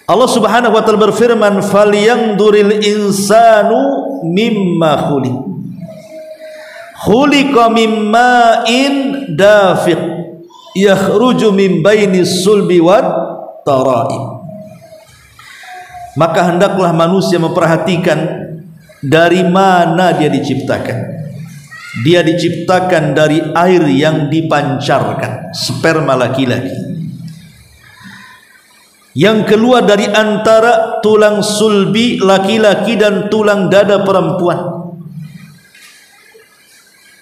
Allah Subhanahu wa taala berfirman, falyanzuril insanu mimma khuliq, khuliqa mimma'in dafiq yakhruju min bainis sulbi wat tara'ib. Maka hendaklah manusia memperhatikan dari mana dia diciptakan. Dia diciptakan dari air yang dipancarkan, sperma laki-laki, yang keluar dari antara tulang sulbi laki-laki dan tulang dada perempuan.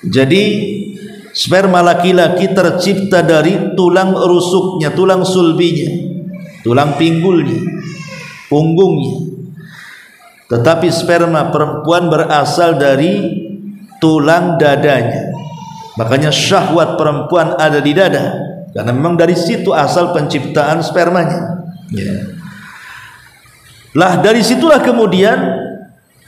Jadi sperma laki-laki tercipta dari tulang rusuknya, tulang sulbinya, tulang pinggulnya, punggungnya. Tetapi sperma perempuan berasal dari tulang dadanya. Makanya syahwat perempuan ada di dada, karena memang dari situ asal penciptaan spermanya. Lah dari situlah kemudian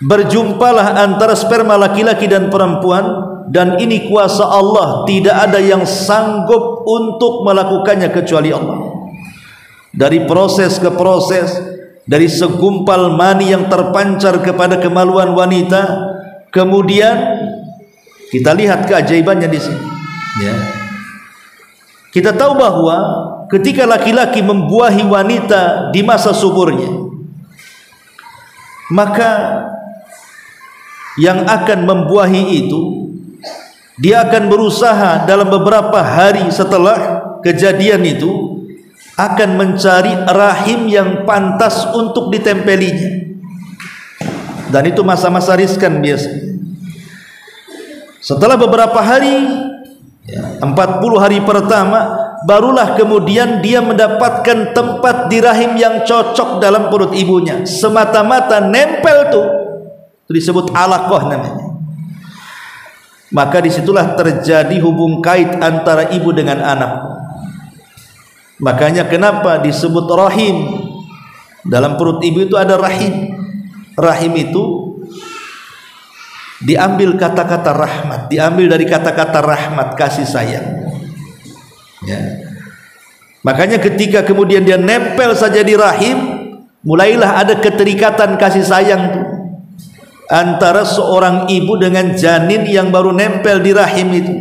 berjumpalah antara sperma laki-laki dan perempuan, dan ini kuasa Allah, tidak ada yang sanggup untuk melakukannya kecuali Allah. Dari proses ke proses, dari segumpal mani yang terpancar kepada kemaluan wanita, kemudian kita lihat keajaibannya di sini. Kita tahu bahwa ketika laki-laki membuahi wanita di masa suburnya, maka yang akan membuahi itu, dia akan berusaha dalam beberapa hari setelah kejadian itu akan mencari rahim yang pantas untuk ditempelinya. Dan itu masa-masa riskan biasanya. Setelah beberapa hari, 40 hari pertama, barulah kemudian dia mendapatkan tempat di rahim yang cocok dalam perut ibunya. Semata-mata nempel tuh, itu disebut alaqah namanya. Maka disitulah terjadi hubung kait antara ibu dengan anak. Makanya kenapa disebut rahim? Dalam perut ibu itu ada rahim. Rahim itu diambil kata-kata rahmat, diambil dari kata-kata rahmat, kasih sayang. Makanya ketika kemudian dia nempel saja di rahim, mulailah ada keterikatan kasih sayang tuh antara seorang ibu dengan janin yang baru nempel di rahim itu.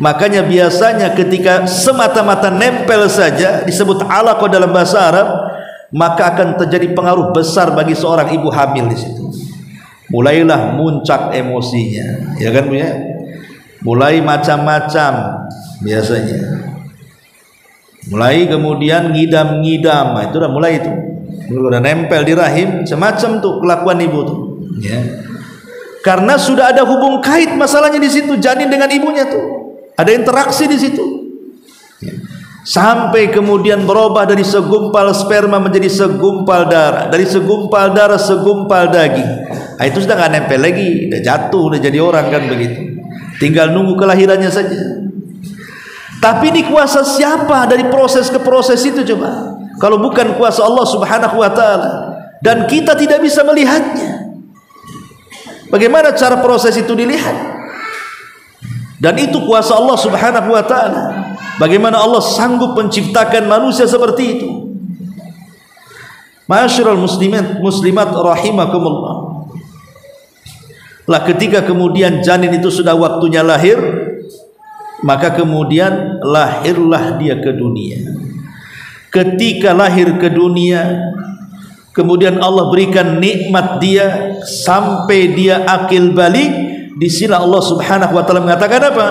Makanya biasanya ketika semata-mata nempel saja disebut alaqah dalam bahasa Arab, maka akan terjadi pengaruh besar bagi seorang ibu hamil di situ. Mulailah muncak emosinya, ya kan Bu ya? Mulai macam-macam biasanya. Mulai kemudian ngidam-ngidam, itu udah mulai itu. Udah nempel di rahim, semacam tuh kelakuan ibu tuh. Ya. Karena sudah ada hubung kait masalahnya di situ, janin dengan ibunya tuh. Ada interaksi di situ. Ya. Sampai kemudian berubah dari segumpal sperma menjadi segumpal darah, dari segumpal darah segumpal daging. Nah, itu sudah nggak nempel lagi, udah jatuh, udah jadi orang kan begitu. Tinggal nunggu kelahirannya saja. Tapi ini kuasa siapa dari proses ke proses itu coba? Kalau bukan kuasa Allah Subhanahu wa taala, dan kita tidak bisa melihatnya. Bagaimana cara proses itu dilihat? Dan itu kuasa Allah Subhanahu wa taala. Bagaimana Allah sanggup menciptakan manusia seperti itu? Ma'asyiral muslimat rahimakumullah. Lah ketika kemudian janin itu sudah waktunya lahir, maka kemudian lahirlah dia ke dunia. Ketika lahir ke dunia, kemudian Allah berikan nikmat dia sampai dia akil balik. Di sini Allah Subhanahu wa taala mengatakan apa?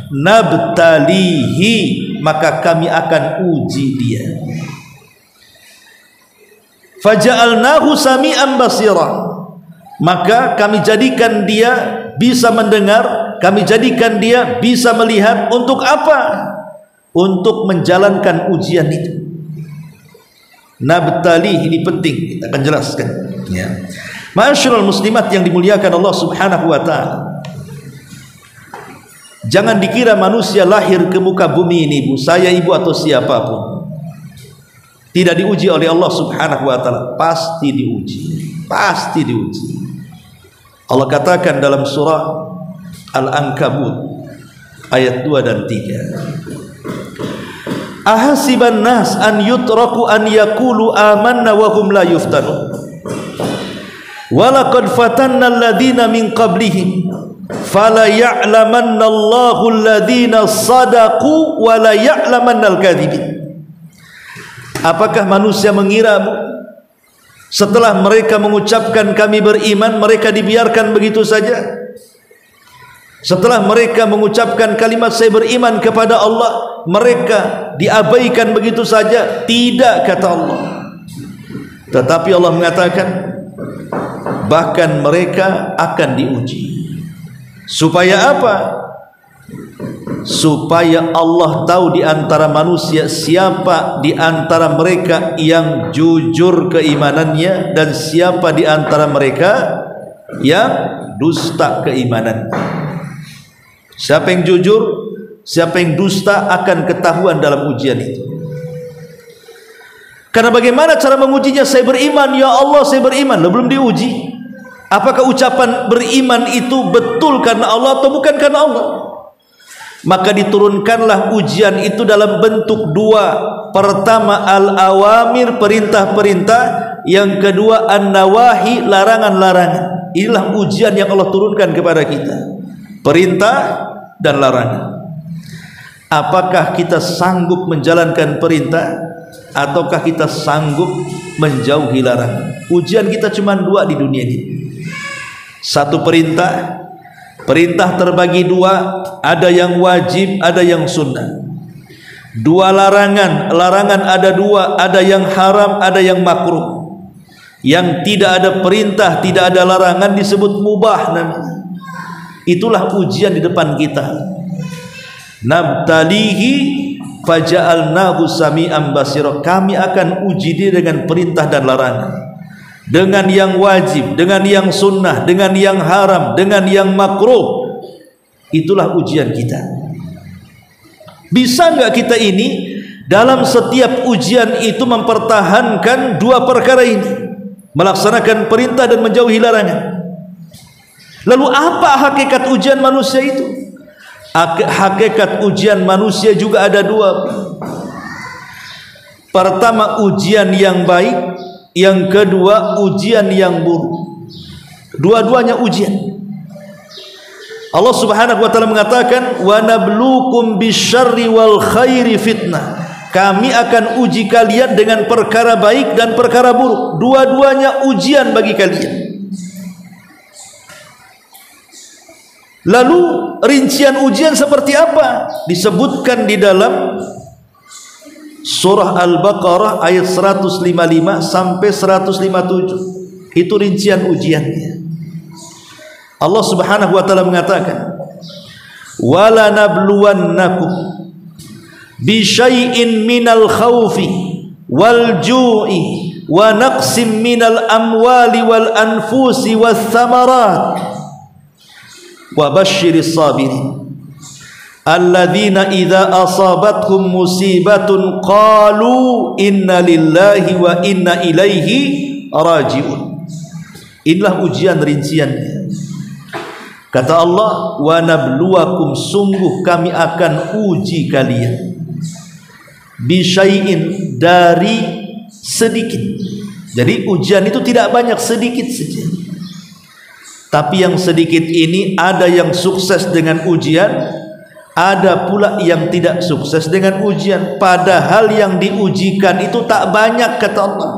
Nabtalihi, maka kami akan uji dia. Faja'alnahu sami'an basira, maka kami jadikan dia bisa mendengar, kami jadikan dia bisa melihat. Untuk apa? Untuk menjalankan ujian itu. Nabtalihi ini penting, kita akan jelaskan ya. Ma'asyiral muslimat yang dimuliakan Allah Subhanahu wa taala. Jangan dikira manusia lahir ke muka bumi ini, Bu, saya, ibu atau siapapun, tidak diuji oleh Allah Subhanahu wa taala. Pasti diuji. pasti diuji. Allah katakan dalam surah Al-Ankabut ayat 2 dan 3, ahasiban nas an yutraku an yaqulu amanna wa hum la yuftanun walaqad fatanna alladhina min qablihim fala ya'lamanna Allahu alladhina sadaqu wa la ya'lamanna al-kadhibin. Apakah manusia mengiramu setelah mereka mengucapkan kami beriman, mereka dibiarkan begitu saja? Setelah mereka mengucapkan kalimat saya beriman kepada Allah, mereka diabaikan begitu saja? Tidak, kata Allah. Tetapi Allah mengatakan bahkan mereka akan diuji. Supaya apa? Supaya Allah tahu di antara manusia siapa di antara mereka yang jujur keimanannya dan siapa di antara mereka yang dusta keimanannya. Siapa yang jujur, siapa yang dusta akan ketahuan dalam ujian itu. Karena bagaimana cara mengujinya? Saya beriman, ya Allah saya beriman. Loh, belum diuji. Apakah ucapan beriman itu betul karena Allah atau bukan karena Allah? Maka diturunkanlah ujian itu dalam bentuk dua. Pertama al-awamir, perintah-perintah. Yang kedua an-nawahi, larangan-larangan. Inilah ujian yang Allah turunkan kepada kita, perintah dan larangan. Apakah kita sanggup menjalankan perintah ataukah kita sanggup menjauhi larangan? Ujian kita cuma dua di dunia ini. Satu perintah, perintah terbagi dua, ada yang wajib, ada yang sunnah. Dua larangan, larangan ada dua, ada yang haram, ada yang makruh. Yang tidak ada perintah, tidak ada larangan disebut mubah namanya. Itulah ujian di depan kita. Nabtalihi faja'alnahu sami'an basira. Kami akan uji dia dengan perintah dan larangan, dengan yang wajib, dengan yang sunnah, dengan yang haram, dengan yang makruh. Itulah ujian kita. Bisa enggak kita ini dalam setiap ujian itu mempertahankan dua perkara ini, melaksanakan perintah dan menjauhi larangan? Lalu apa hakikat ujian manusia itu? Hakikat ujian manusia juga ada dua. Pertama ujian yang baik, yang kedua ujian yang buruk. Dua-duanya ujian. Allah Subhanahu wa taala mengatakan wa nabluukum bisyarri wal khairi fitnah. Kami akan uji kalian dengan perkara baik dan perkara buruk. Dua-duanya ujian bagi kalian. Lalu rincian ujian seperti apa? Disebutkan di dalam surah Al-Baqarah ayat 155 sampai 157. Itu rincian ujiannya. Allah Subhanahu wa taala mengatakan, "Wala nabluwannakum bi syai'in minal khaufi wal ju'i wa naqsim minal amwali wal anfusi was thamarat wa basyiris sabirin alladzina idza asabatkum musibatun qalu inna lillahi wa inna ilaihi raji'un." Inilah ujian rinciannya. Kata Allah, wa nabluwakum, sungguh kami akan uji kalian, bisyai'in, dari sedikit. Jadi ujian itu tidak banyak, sedikit saja. Tapi yang sedikit ini ada yang sukses dengan ujian, ada pula yang tidak sukses dengan ujian. Padahal yang diujikan itu tak banyak, kata Allah.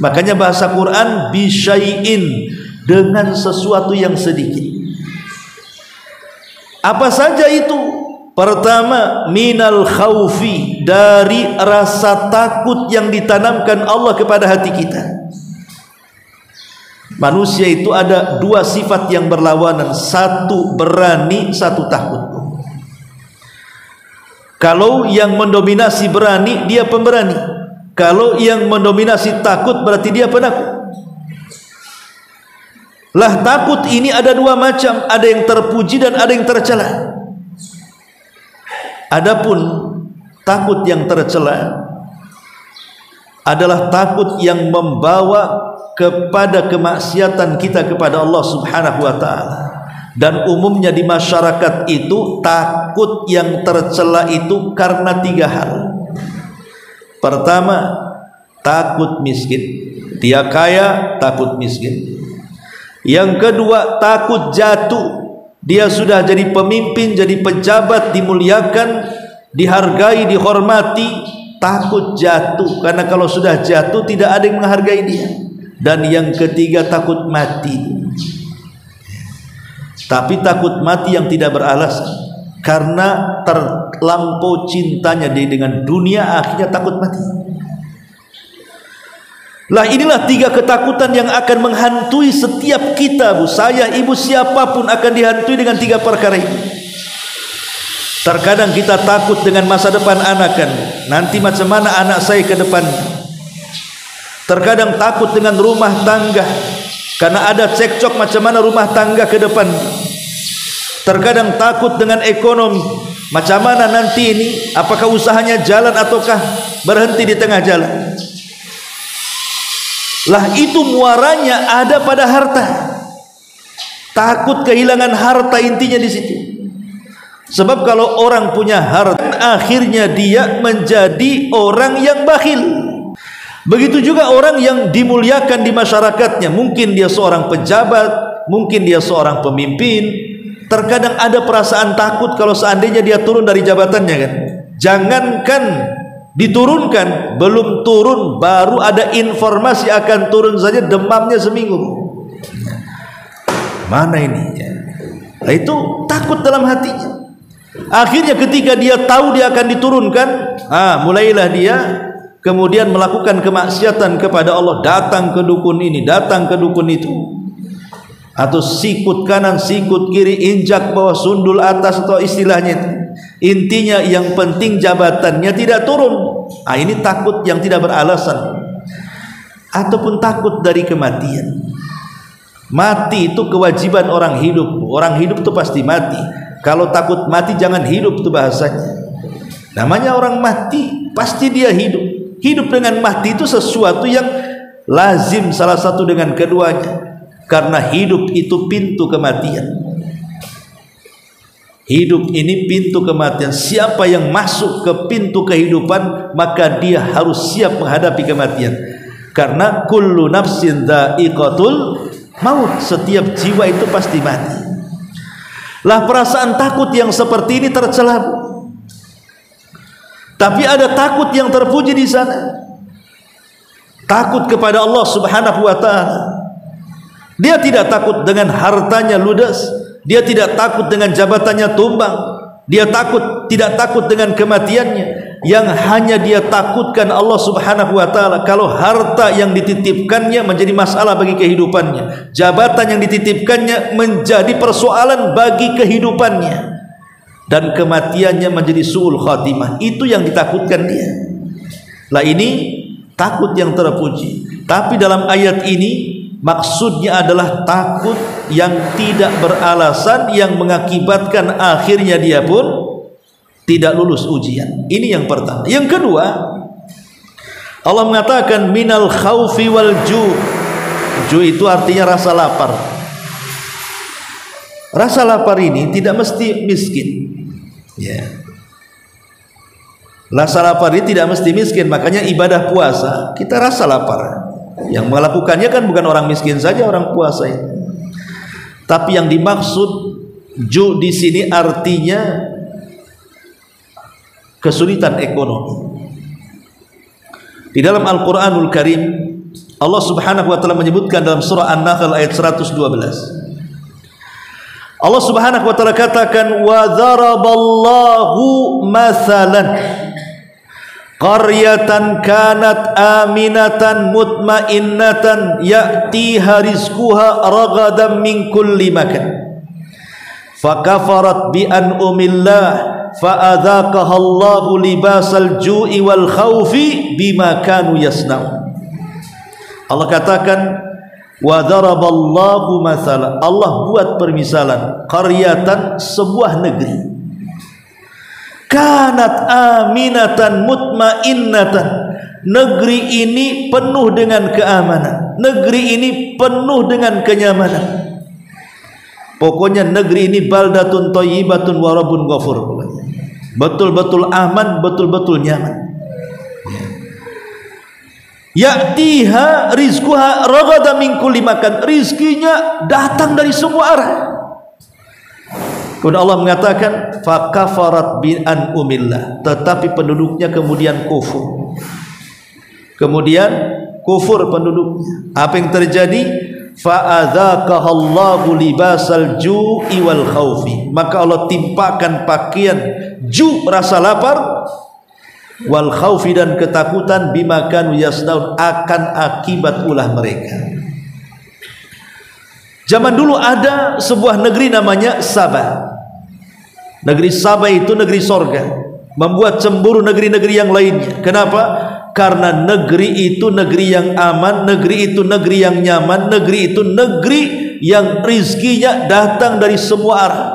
Makanya bahasa Quran bisyai'in, dengan sesuatu yang sedikit. Apa saja itu? Pertama, minal khaufi, dari rasa takut yang ditanamkan Allah kepada hati kita. Manusia itu ada dua sifat yang berlawanan, satu berani, satu takut. Kalau yang mendominasi berani, dia pemberani. Kalau yang mendominasi takut, berarti dia penakut. Lah takut ini ada dua macam, ada yang terpuji dan ada yang tercela. Adapun takut yang tercela adalah takut yang membawa kepada kemaksiatan kita kepada Allah Subhanahu wa taala. Dan umumnya di masyarakat itu takut yang tercela itu karena 3 hal. Pertama, takut miskin. Dia kaya, takut miskin. Yang kedua, takut jatuh. Dia sudah jadi pemimpin, jadi pejabat, dimuliakan, dihargai, dihormati, takut jatuh. Karena kalau sudah jatuh tidak ada yang menghargai dia. Dan yang ketiga, takut mati. Tapi takut mati yang tidak beralasan, karena terlampau cintanya dia dengan dunia, akhirnya takut mati. Lah inilah 3 ketakutan yang akan menghantui setiap kita, Bu. Saya, ibu, siapapun akan dihantui dengan 3 perkara ini. Terkadang kita takut dengan masa depan anak, kan, nanti macam mana anak saya ke depan. Terkadang takut dengan rumah tangga, karena ada cekcok macam mana rumah tangga ke depan. Terkadang takut dengan ekonomi, macam mana nanti ini, apakah usahanya jalan ataukah berhenti di tengah jalan. Lah itu muaranya ada pada harta. Takut kehilangan harta, intinya di situ. Sebab kalau orang punya harta, akhirnya dia menjadi orang yang bakhil. Begitu juga orang yang dimuliakan di masyarakatnya. Mungkin dia seorang pejabat, mungkin dia seorang pemimpin. Terkadang ada perasaan takut kalau seandainya dia turun dari jabatannya, kan. Jangankan diturunkan, belum turun baru ada informasi akan turun saja demamnya seminggu. Mana ini? Nah, itu takut dalam hatinya. Akhirnya ketika dia tahu dia akan diturunkan, mulailah dia kemudian melakukan kemaksiatan kepada Allah. Datang ke dukun ini, datang ke dukun itu, atau sikut kanan, sikut kiri, injak bawah, sundul atas, atau istilahnya itu. Intinya yang penting jabatannya tidak turun. Ini takut yang tidak beralasan. Ataupun takut dari kematian. Mati itu kewajiban orang hidup. Orang hidup itu pasti mati. Kalau takut mati jangan hidup, itu bahasanya. Namanya orang mati, pasti dia hidup. Hidup dengan mati itu sesuatu yang lazim salah satu dengan keduanya. Karena hidup itu pintu kematian. Hidup ini pintu kematian. Siapa yang masuk ke pintu kehidupan, maka dia harus siap menghadapi kematian. Karena kullu nafsin dha'iqatul maut. Setiap jiwa itu pasti mati. Lah perasaan takut yang seperti ini tercela. Tapi ada takut yang terpuji di sana. Takut kepada Allah Subhanahu wa taala. Dia tidak takut dengan hartanya ludas, dia tidak takut dengan jabatannya tumbang, dia tidak takut dengan kematiannya. Yang hanya dia takutkan Allah Subhanahu wa taala. Kalau harta yang dititipkannya menjadi masalah bagi kehidupannya, jabatan yang dititipkannya menjadi persoalan bagi kehidupannya, dan kematiannya menjadi su'ul khatimah, itu yang ditakutkan dia. Lah ini takut yang terpuji. Tapi dalam ayat ini maksudnya adalah takut yang tidak beralasan, yang mengakibatkan akhirnya dia pun tidak lulus ujian. Ini yang pertama. Yang kedua, Allah mengatakan minal khaufi wal ju'. Ju' itu artinya rasa lapar. Rasa lapar ini tidak mesti miskin. Ya. Rasa lapar ini tidak mesti miskin. Makanya ibadah puasa kita rasa lapar. Yang melakukannya kan bukan orang miskin saja, orang puasa itu. Tapi yang dimaksud ju' di sini artinya kesulitan ekonomi. Di dalam Al-Qur'anul Karim Allah Subhanahu wa taala menyebutkan dalam surah An-Nahl ayat 112. Allah Subhanahu wa taala katakan wa dzaraballahu mathalan qaryatan kanat aminatan mutmainnatan ya'tiha rizquha ragadan min kulli makan fakafarat bi an'umillah fa'adzaqaha Allahu libasal ju'i wal khaufi bima kanu yasna'un. Allah katakan wa dzaraballahu mathalan, Allah buat permisalan qaryatan, sebuah negeri, kanat aminatan mutmainnatan, negeri ini penuh dengan keamanan. negeri ini penuh dengan kenyamanan. Pokoknya negeri ini baldatun thayyibatun wa rabbun ghafur. Betul-betul aman, betul-betul nyaman. Ya'tiha rizquha raghadan min kulli makan. Rizkinya datang dari semua arah. Kemudian Allah mengatakan fakafarat bi an umillah, tetapi penduduknya kemudian kufur. Kemudian kufur penduduknya. Apa yang terjadi? Fa'adzaqahallahu libasal ju'i wal khaufi. Maka Allah timpakan pakaian ju, rasa lapar, wal khaufi, dan ketakutan, bima kanu yasnaun, akan akibat ulah mereka. Zaman dulu ada sebuah negeri namanya Sabah. Negeri Sabah itu negeri sorga, membuat cemburu negeri-negeri yang lainnya. Kenapa? Karena negeri itu negeri yang aman, negeri itu negeri yang nyaman, negeri itu negeri yang rizkinya datang dari semua arah,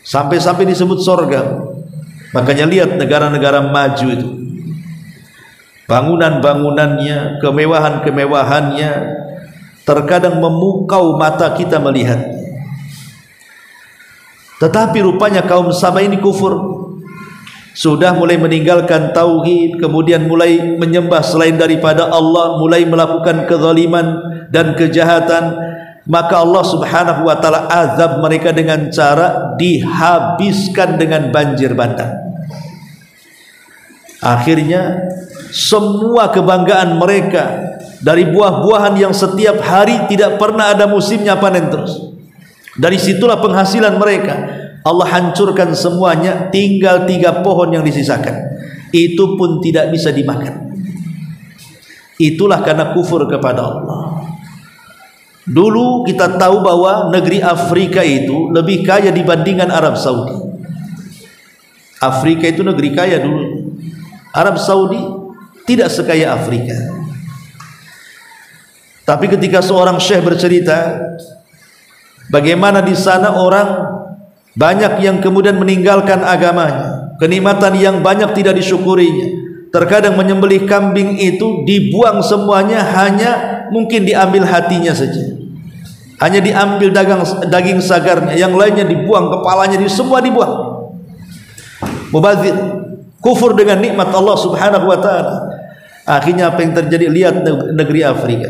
sampai-sampai disebut sorga. Makanya lihat negara-negara maju itu, bangunan-bangunannya, kemewahan-kemewahannya terkadang memukau mata kita melihat. Tetapi rupanya kaum Sabah ini kufur, sudah mulai meninggalkan tauhid, kemudian mulai menyembah selain daripada Allah, mulai melakukan kezaliman dan kejahatan. Maka Allah Subhanahu wa taala azab mereka dengan cara dihabiskan dengan banjir bandang. Akhirnya semua kebanggaan mereka dari buah-buahan yang setiap hari tidak pernah ada musimnya panen terus, dari situlah penghasilan mereka, Allah hancurkan semuanya. Tinggal 3 pohon yang disisakan, itu pun tidak bisa dimakan. Itulah karena kufur kepada Allah. Dulu kita tahu bahwa negeri Afrika itu lebih kaya dibandingkan Arab Saudi. Afrika itu negeri kaya dulu. Arab Saudi tidak sekaya Afrika. Tapi ketika seorang syekh bercerita bagaimana di sana orang banyak yang kemudian meninggalkan agamanya, kenikmatan yang banyak tidak disyukurinya. Terkadang menyembelih kambing itu dibuang semuanya, hanya mungkin diambil hatinya saja, hanya diambil daging sagarnya, yang lainnya dibuang, kepalanya semua dibuang. Mubazir, kufur dengan nikmat Allah Subhanahu wa taala. Akhirnya apa yang terjadi? Lihat negeri Afrika.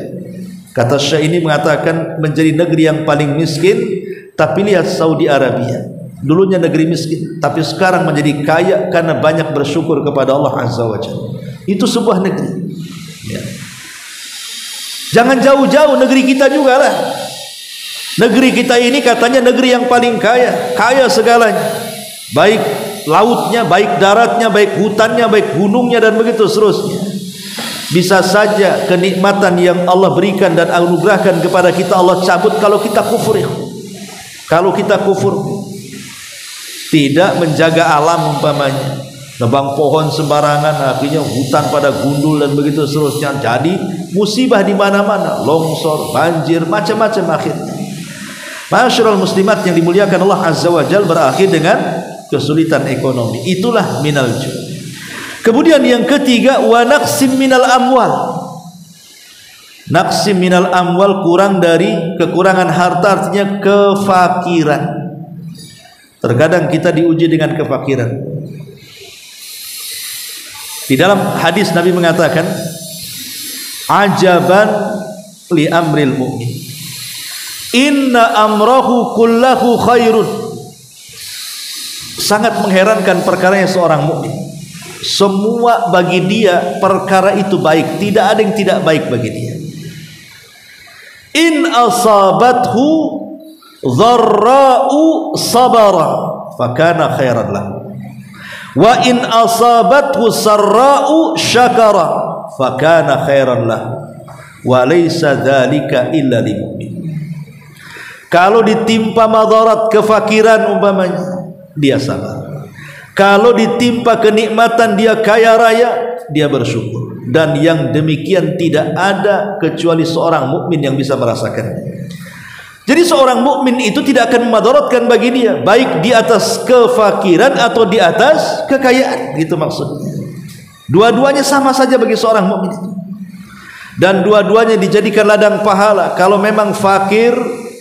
Kata Syekh ini mengatakan menjadi negeri yang paling miskin. Tapi lihat Saudi Arabia, dulunya negeri miskin, tapi sekarang menjadi kaya karena banyak bersyukur kepada Allah Azza wa Jalla. Itu sebuah negeri ya. Jangan jauh-jauh, negeri kita juga lah. Negeri kita ini katanya negeri yang paling kaya, kaya segalanya, baik lautnya, baik daratnya, baik hutannya, baik gunungnya, dan begitu seterusnya. Bisa saja kenikmatan yang Allah berikan dan anugerahkan kepada kita Allah cabut kalau kita kufur ya. Kalau kita kufur, tidak menjaga alam, umpamanya nebang pohon sembarangan, akhirnya hutan pada gundul dan begitu seterusnya, jadi musibah di mana-mana, longsor, banjir, macam-macam akhirnya. Ma'asyiral muslimat yang dimuliakan Allah Azza wa Jalla, berakhir dengan kesulitan ekonomi. Itulah minal ju'. Kemudian yang ketiga, wa naqsim minal amwal. Naqsim minal amwal, kurang dari kekurangan harta, artinya kefakiran. Terkadang kita diuji dengan kefakiran. Di dalam hadis Nabi mengatakan, ajaban li amril mu'min, inna amrahu kullahu khairun. Sangat mengherankan perkaranya seorang mukmin. Semua bagi dia perkara itu baik, tidak ada yang tidak baik bagi dia. In asabathu dharra'u sabara fakana khairan lahu, wa in asabathu sarra'u syakara fakana khairan lahu, wa laysa dzalika illa lil mu'min. Kalau ditimpa madarat, kefakiran umpamanya, dia sabar. Kalau ditimpa kenikmatan, dia kaya raya, dia bersyukur. Dan yang demikian tidak ada kecuali seorang mukmin yang bisa merasakannya. Jadi seorang mukmin itu tidak akan memadaratkan bagi dia, baik di atas kefakiran atau di atas kekayaan, gitu maksudnya. Dua-duanya sama saja bagi seorang mukmin itu. dan dua-duanya dijadikan ladang pahala. Kalau memang fakir,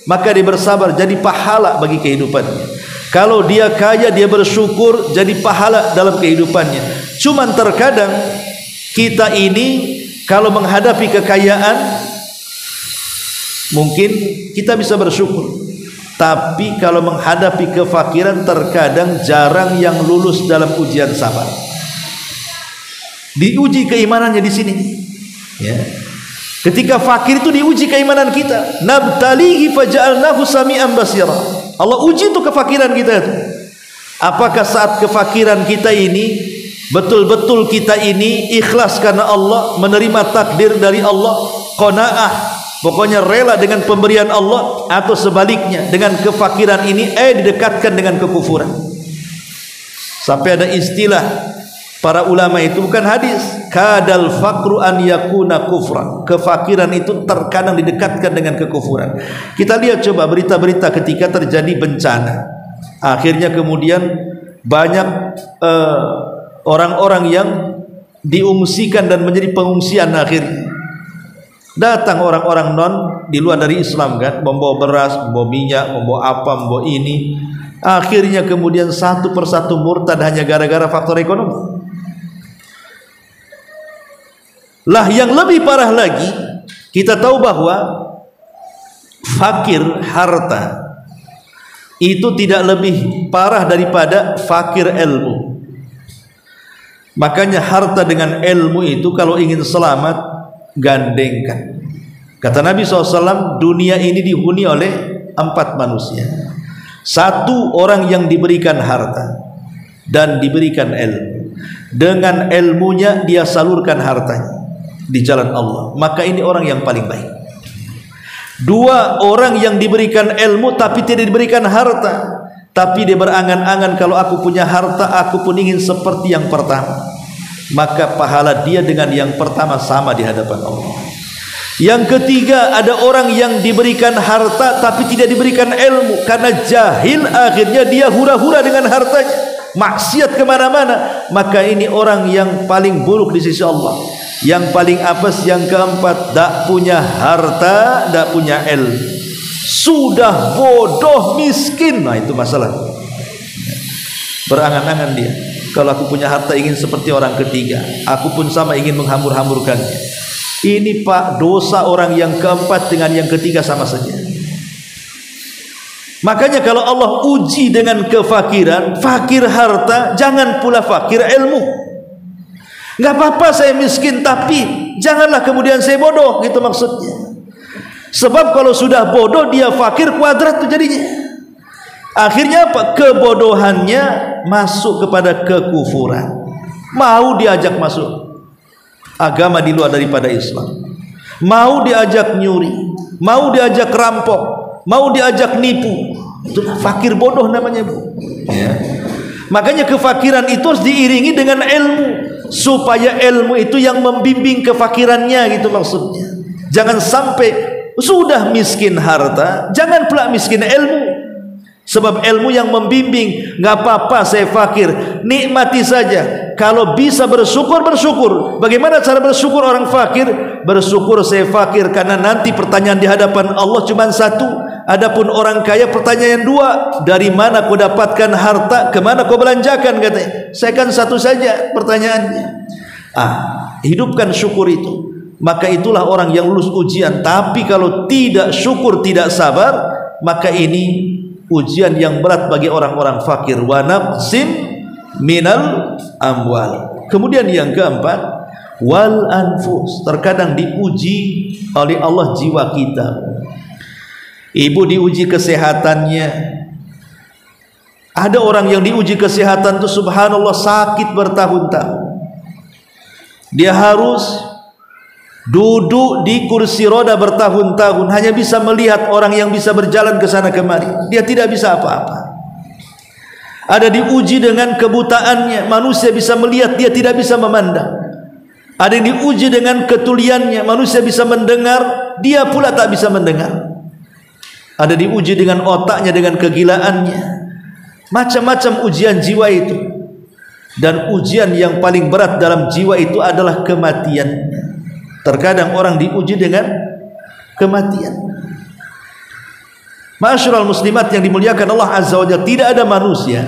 maka dia bersabar, jadi pahala bagi kehidupannya. Kalau dia kaya, dia bersyukur, jadi pahala dalam kehidupannya. Cuman terkadang kita ini kalau menghadapi kekayaan, mungkin kita bisa bersyukur, tapi kalau menghadapi kefakiran, terkadang jarang yang lulus dalam ujian sabar. Diuji keimanannya di sini, ya. Ketika fakir itu diuji keimanan kita. Nabtalihi faja'alnahu sami'an basira. Allah uji itu kefakiran kita itu. Apakah saat kefakiran kita ini betul-betul kita ini ikhlas karena Allah, menerima takdir dari Allah, qanaah, pokoknya rela dengan pemberian Allah, atau sebaliknya dengan kefakiran ini didekatkan dengan kekufuran. Sampai ada istilah para ulama itu, bukan hadis, kadal faqru an yakuna kufra. Kefakiran itu terkadang didekatkan dengan kekufuran. Kita lihat coba berita-berita ketika terjadi bencana, akhirnya kemudian banyak orang-orang yang diungsikan dan menjadi pengungsian. Akhirnya datang orang-orang non di luar dari Islam, kan, membawa beras, membawa minyak, membawa apa, membawa ini. Akhirnya kemudian satu persatu murtad hanya gara-gara faktor ekonomi. Lah yang lebih parah lagi, kita tahu bahwa fakir harta itu tidak lebih parah daripada fakir ilmu. Makanya harta dengan ilmu itu kalau ingin selamat, gandengkan. Kata Nabi SAW, dunia ini dihuni oleh 4 manusia. 1 orang yang diberikan harta dan diberikan ilmu. Dengan ilmunya dia salurkan hartanya di jalan Allah, maka ini orang yang paling baik. 2 orang yang diberikan ilmu tapi tidak diberikan harta, tapi dia berangan-angan, kalau aku punya harta aku pun ingin seperti yang pertama, maka pahala dia dengan yang pertama sama di hadapan Allah. Yang ketiga, ada orang yang diberikan harta tapi tidak diberikan ilmu, karena jahil akhirnya dia hura-hura dengan hartanya, maksiat kemana-mana, maka ini orang yang paling buruk di sisi Allah. Yang paling apes yang keempat, tak punya harta, tak punya ilmu, sudah bodoh miskin. Nah itu masalah. Berangan-angan dia, kalau aku punya harta ingin seperti orang ketiga, aku pun sama ingin menghambur-hamburkannya. Ini Pak, dosa orang yang keempat dengan yang ketiga sama saja. Makanya kalau Allah uji dengan kefakiran, fakir harta, jangan pula fakir ilmu. Nggak apa-apa saya miskin, tapi janganlah kemudian saya bodoh, gitu maksudnya. Sebab kalau sudah bodoh dia fakir, kuadrat tuh jadinya. Akhirnya apa? Kebodohannya masuk kepada kekufuran. Mau diajak masuk agama di luar daripada Islam, mau diajak nyuri, mau diajak rampok, mau diajak nipu. Itulah fakir bodoh namanya, Bu, ya. Makanya kefakiran itu harus diiringi dengan ilmu, supaya ilmu itu yang membimbing kefakirannya, gitu maksudnya. Jangan sampai sudah miskin harta, jangan pula miskin ilmu. Sebab ilmu yang membimbing. Nggak apa-apa saya fakir, nikmati saja. Kalau bisa bersyukur, bersyukur. Bagaimana cara bersyukur orang fakir? Bersyukur saya fakir karena nanti pertanyaan di hadapan Allah cuma 1. Adapun orang kaya pertanyaan 2, dari mana kau dapatkan harta, kemana kau belanjakan, katanya. Saya kan 1 saja pertanyaannya. Hidupkan syukur itu, maka itulah orang yang lulus ujian. Tapi kalau tidak syukur, tidak sabar, maka ini ujian yang berat bagi orang-orang fakir. Wa naqsim minal amwal. Kemudian yang keempat, wal anfus. Terkadang diuji oleh Allah jiwa kita. Ibu diuji kesehatannya. Ada orang yang diuji kesehatan itu subhanallah sakit bertahun-tahun. Dia harus duduk di kursi roda bertahun-tahun, hanya bisa melihat orang yang bisa berjalan ke sana kemari. Dia tidak bisa apa-apa. Ada diuji dengan kebutaannya, manusia bisa melihat, dia tidak bisa memandang. Ada yang diuji dengan ketuliannya, manusia bisa mendengar, dia pula tak bisa mendengar. Ada diuji dengan otaknya, dengan kegilaannya. Macam-macam ujian jiwa itu. Dan ujian yang paling berat dalam jiwa itu adalah kematiannya. Terkadang orang diuji dengan kematian. Ma'asyiral muslimat yang dimuliakan Allah Azza wa Jalla, tidak ada manusia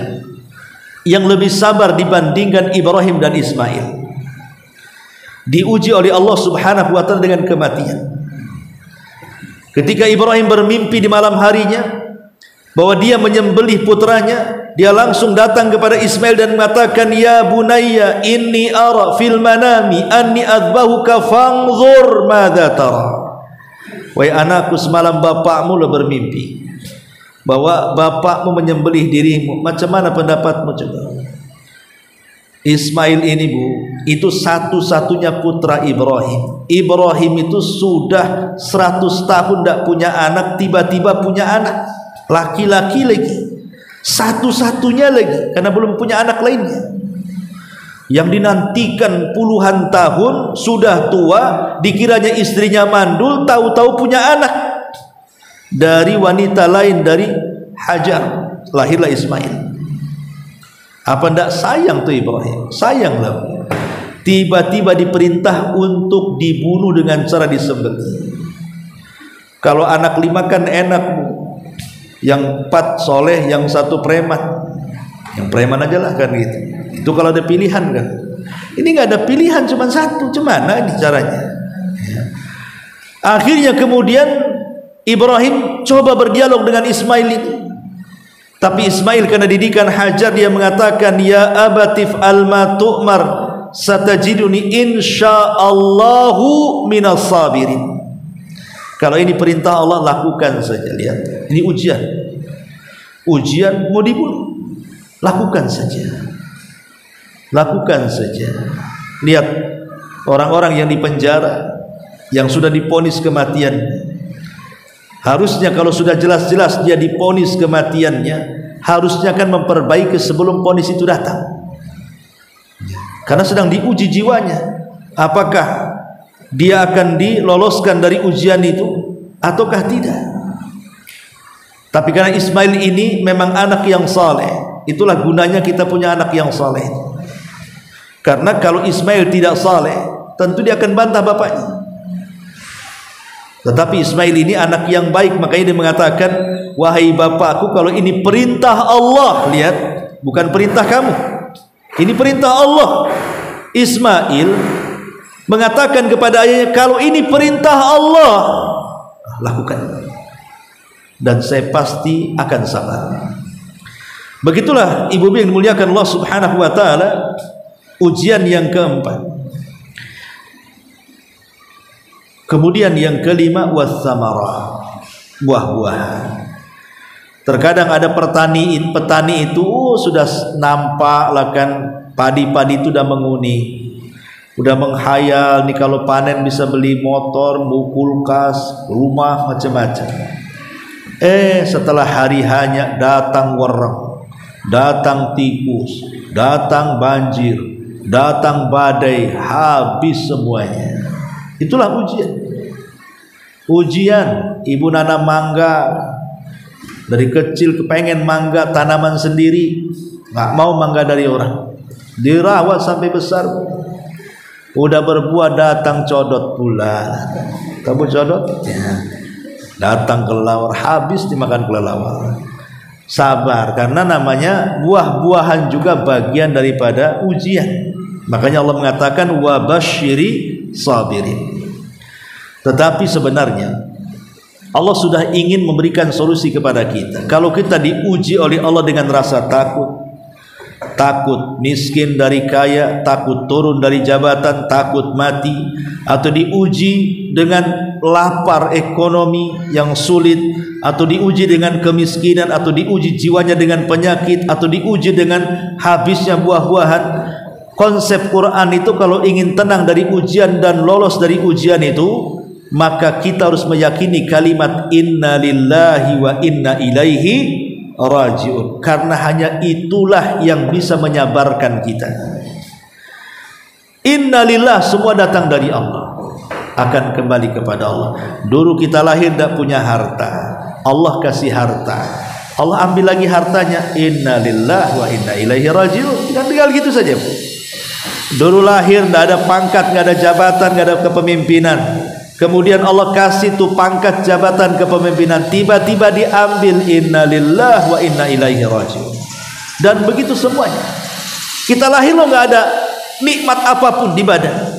yang lebih sabar dibandingkan Ibrahim dan Ismail. Diuji oleh Allah Subhanahu wa taala dengan kematian. Ketika Ibrahim bermimpi di malam harinya bahwa dia menyembelih putranya, dia langsung datang kepada Ismail dan mengatakan, "Ya bunayya, inni ara fil manami anni adbahuka fanzur madza tara." Wahai anakku, semalam bapakmu bermimpi bahwa bapakmu menyembelih dirimu. Macam mana pendapatmu coba? Ismail ini, Bu, itu satu-satunya putra Ibrahim. Ibrahim itu sudah 100 tahun tidak punya anak, tiba-tiba punya anak laki-laki lagi, satu-satunya lagi, karena belum punya anak lainnya. Yang dinantikan puluhan tahun, sudah tua, dikiranya istrinya mandul, tahu-tahu punya anak dari wanita lain, dari Hajar, lahirlah Ismail. Apa ndak sayang tuh Ibrahim? Sayanglah. Tiba-tiba diperintah untuk dibunuh dengan cara disembelih. Kalau anak 5 kan enak, Bu. Yang 4 soleh, yang 1 preman. Yang preman aja lah kan gitu. Itu kalau ada pilihan kan. Ini nggak ada pilihan, cuma 1. Gimana ini caranya? Akhirnya kemudian Ibrahim coba berdialog dengan Ismail itu. Tapi Ismail karena didikan Hajar, dia mengatakan, "Ya abatif alma tu'mar satajiduni insyaallahu minas sabirin." Kalau ini perintah Allah, lakukan saja. Lihat, ini ujian. Ujian mau dibunuh, lakukan saja. Lakukan saja. Lihat orang-orang yang dipenjara, yang sudah diponis kematian. Harusnya kalau sudah jelas-jelas dia diponis kematiannya, harusnya kan memperbaiki sebelum ponis itu datang. Karena sedang diuji jiwanya. Apakah dia akan diloloskan dari ujian itu ataukah tidak? Tapi karena Ismail ini memang anak yang saleh, itulah gunanya kita punya anak yang saleh. Karena kalau Ismail tidak saleh, tentu dia akan bantah bapaknya. Tetapi Ismail ini anak yang baik, makanya dia mengatakan, "Wahai bapakku, kalau ini perintah Allah," lihat, bukan perintah kamu, ini perintah Allah. Ismail mengatakan kepada ayahnya, "Kalau ini perintah Allah, lakukan, dan saya pasti akan sabar." Begitulah ibu yang dimuliakan Allah Subhanahu wa taala, ujian yang keempat. Kemudian yang kelima, wassamarah, buah-buahan. Terkadang ada petani itu sudah nampak lah kan, padi-padi itu udah menguni, udah menghayal nih kalau panen bisa beli motor, kulkas, rumah, macam-macam. Setelah hari hanya datang wereng, datang tikus, datang banjir, datang badai, habis semuanya. Itulah ujian. Ujian, ibu nanam mangga, dari kecil kepengen mangga tanaman sendiri, nggak mau mangga dari orang, dirawat sampai besar, udah berbuah, datang codot pula. Kamu codot? Ya. Datang kelelawar, habis dimakan kelelawar. Sabar, karena namanya buah-buahan juga bagian daripada ujian. Makanya Allah mengatakan, wa basyiri sabirin. Tetapi sebenarnya Allah sudah ingin memberikan solusi kepada kita. Kalau kita diuji oleh Allah dengan rasa takut miskin dari kaya, takut turun dari jabatan, takut mati, atau diuji dengan lapar ekonomi yang sulit, atau diuji dengan kemiskinan, atau diuji jiwanya dengan penyakit, atau diuji dengan habisnya buah-buahan. Konsep Quran itu kalau ingin tenang dari ujian dan lolos dari ujian itu, maka kita harus meyakini kalimat inna lillahi wa inna ilaihi rajiun, karena hanya itulah yang bisa menyabarkan kita. Inna lillah, semua datang dari Allah, akan kembali kepada Allah. Dulu kita lahir tidak punya harta, Allah kasih harta, Allah ambil lagi hartanya, inna lillahi wa inna ilaihi rajiun. Kan tinggal gitu saja, Bu. Dulu lahir tidak ada pangkat, tidak ada jabatan, tidak ada kepemimpinan. Kemudian Allah kasih tuh pangkat, jabatan, kepemimpinan, tiba-tiba diambil. Innalillah wa inna ilaihi raji'un. Dan begitu semuanya. Kita lahir loh nggak ada nikmat apapun di badan.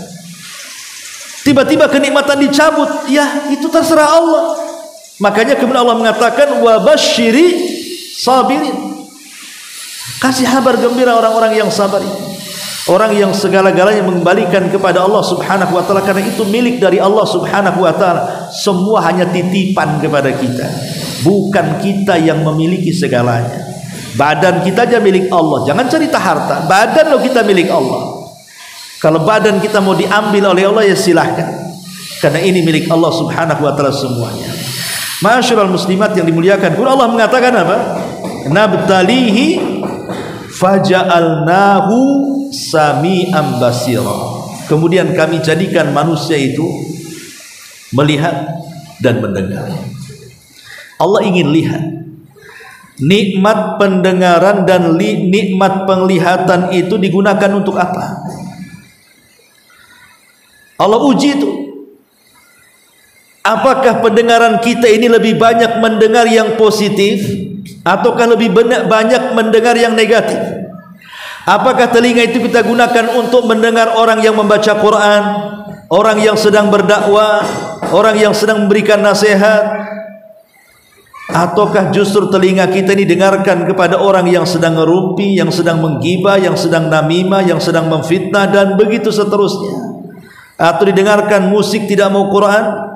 Tiba-tiba kenikmatan dicabut, ya itu terserah Allah. Makanya kemudian Allah mengatakan wa basyiri sabirin. Kasih kabar gembira orang-orang yang sabar itu. Orang yang segala-galanya mengembalikan kepada Allah Subhanahu wa taala, karena itu milik dari Allah Subhanahu wa taala. Semua hanya titipan kepada kita. Bukan kita yang memiliki segalanya. Badan kita aja milik Allah. Jangan cerita harta. Badan lo kita milik Allah. Kalau badan kita mau diambil oleh Allah, ya silahkan. Karena ini milik Allah Subhanahu wa taala semuanya. Ma'asyiral muslimat yang dimuliakan, Allah mengatakan apa? Nabtalihi faja'alnahu sami'an basira. Kemudian kami jadikan manusia itu melihat dan mendengar. Allah ingin lihat. Nikmat pendengaran dan nikmat penglihatan itu digunakan untuk apa? Allah uji itu. Apakah pendengaran kita ini lebih banyak mendengar yang positif, ataukah lebih banyak mendengar yang negatif? Apakah telinga itu kita gunakan untuk mendengar orang yang membaca Quran, orang yang sedang berdakwah, orang yang sedang memberikan nasihat, ataukah justru telinga kita ini dengarkan kepada orang yang sedang ngerumpi, yang sedang menggibah, yang sedang namimah, yang sedang memfitnah, dan begitu seterusnya? Atau didengarkan musik tidak mau Quran?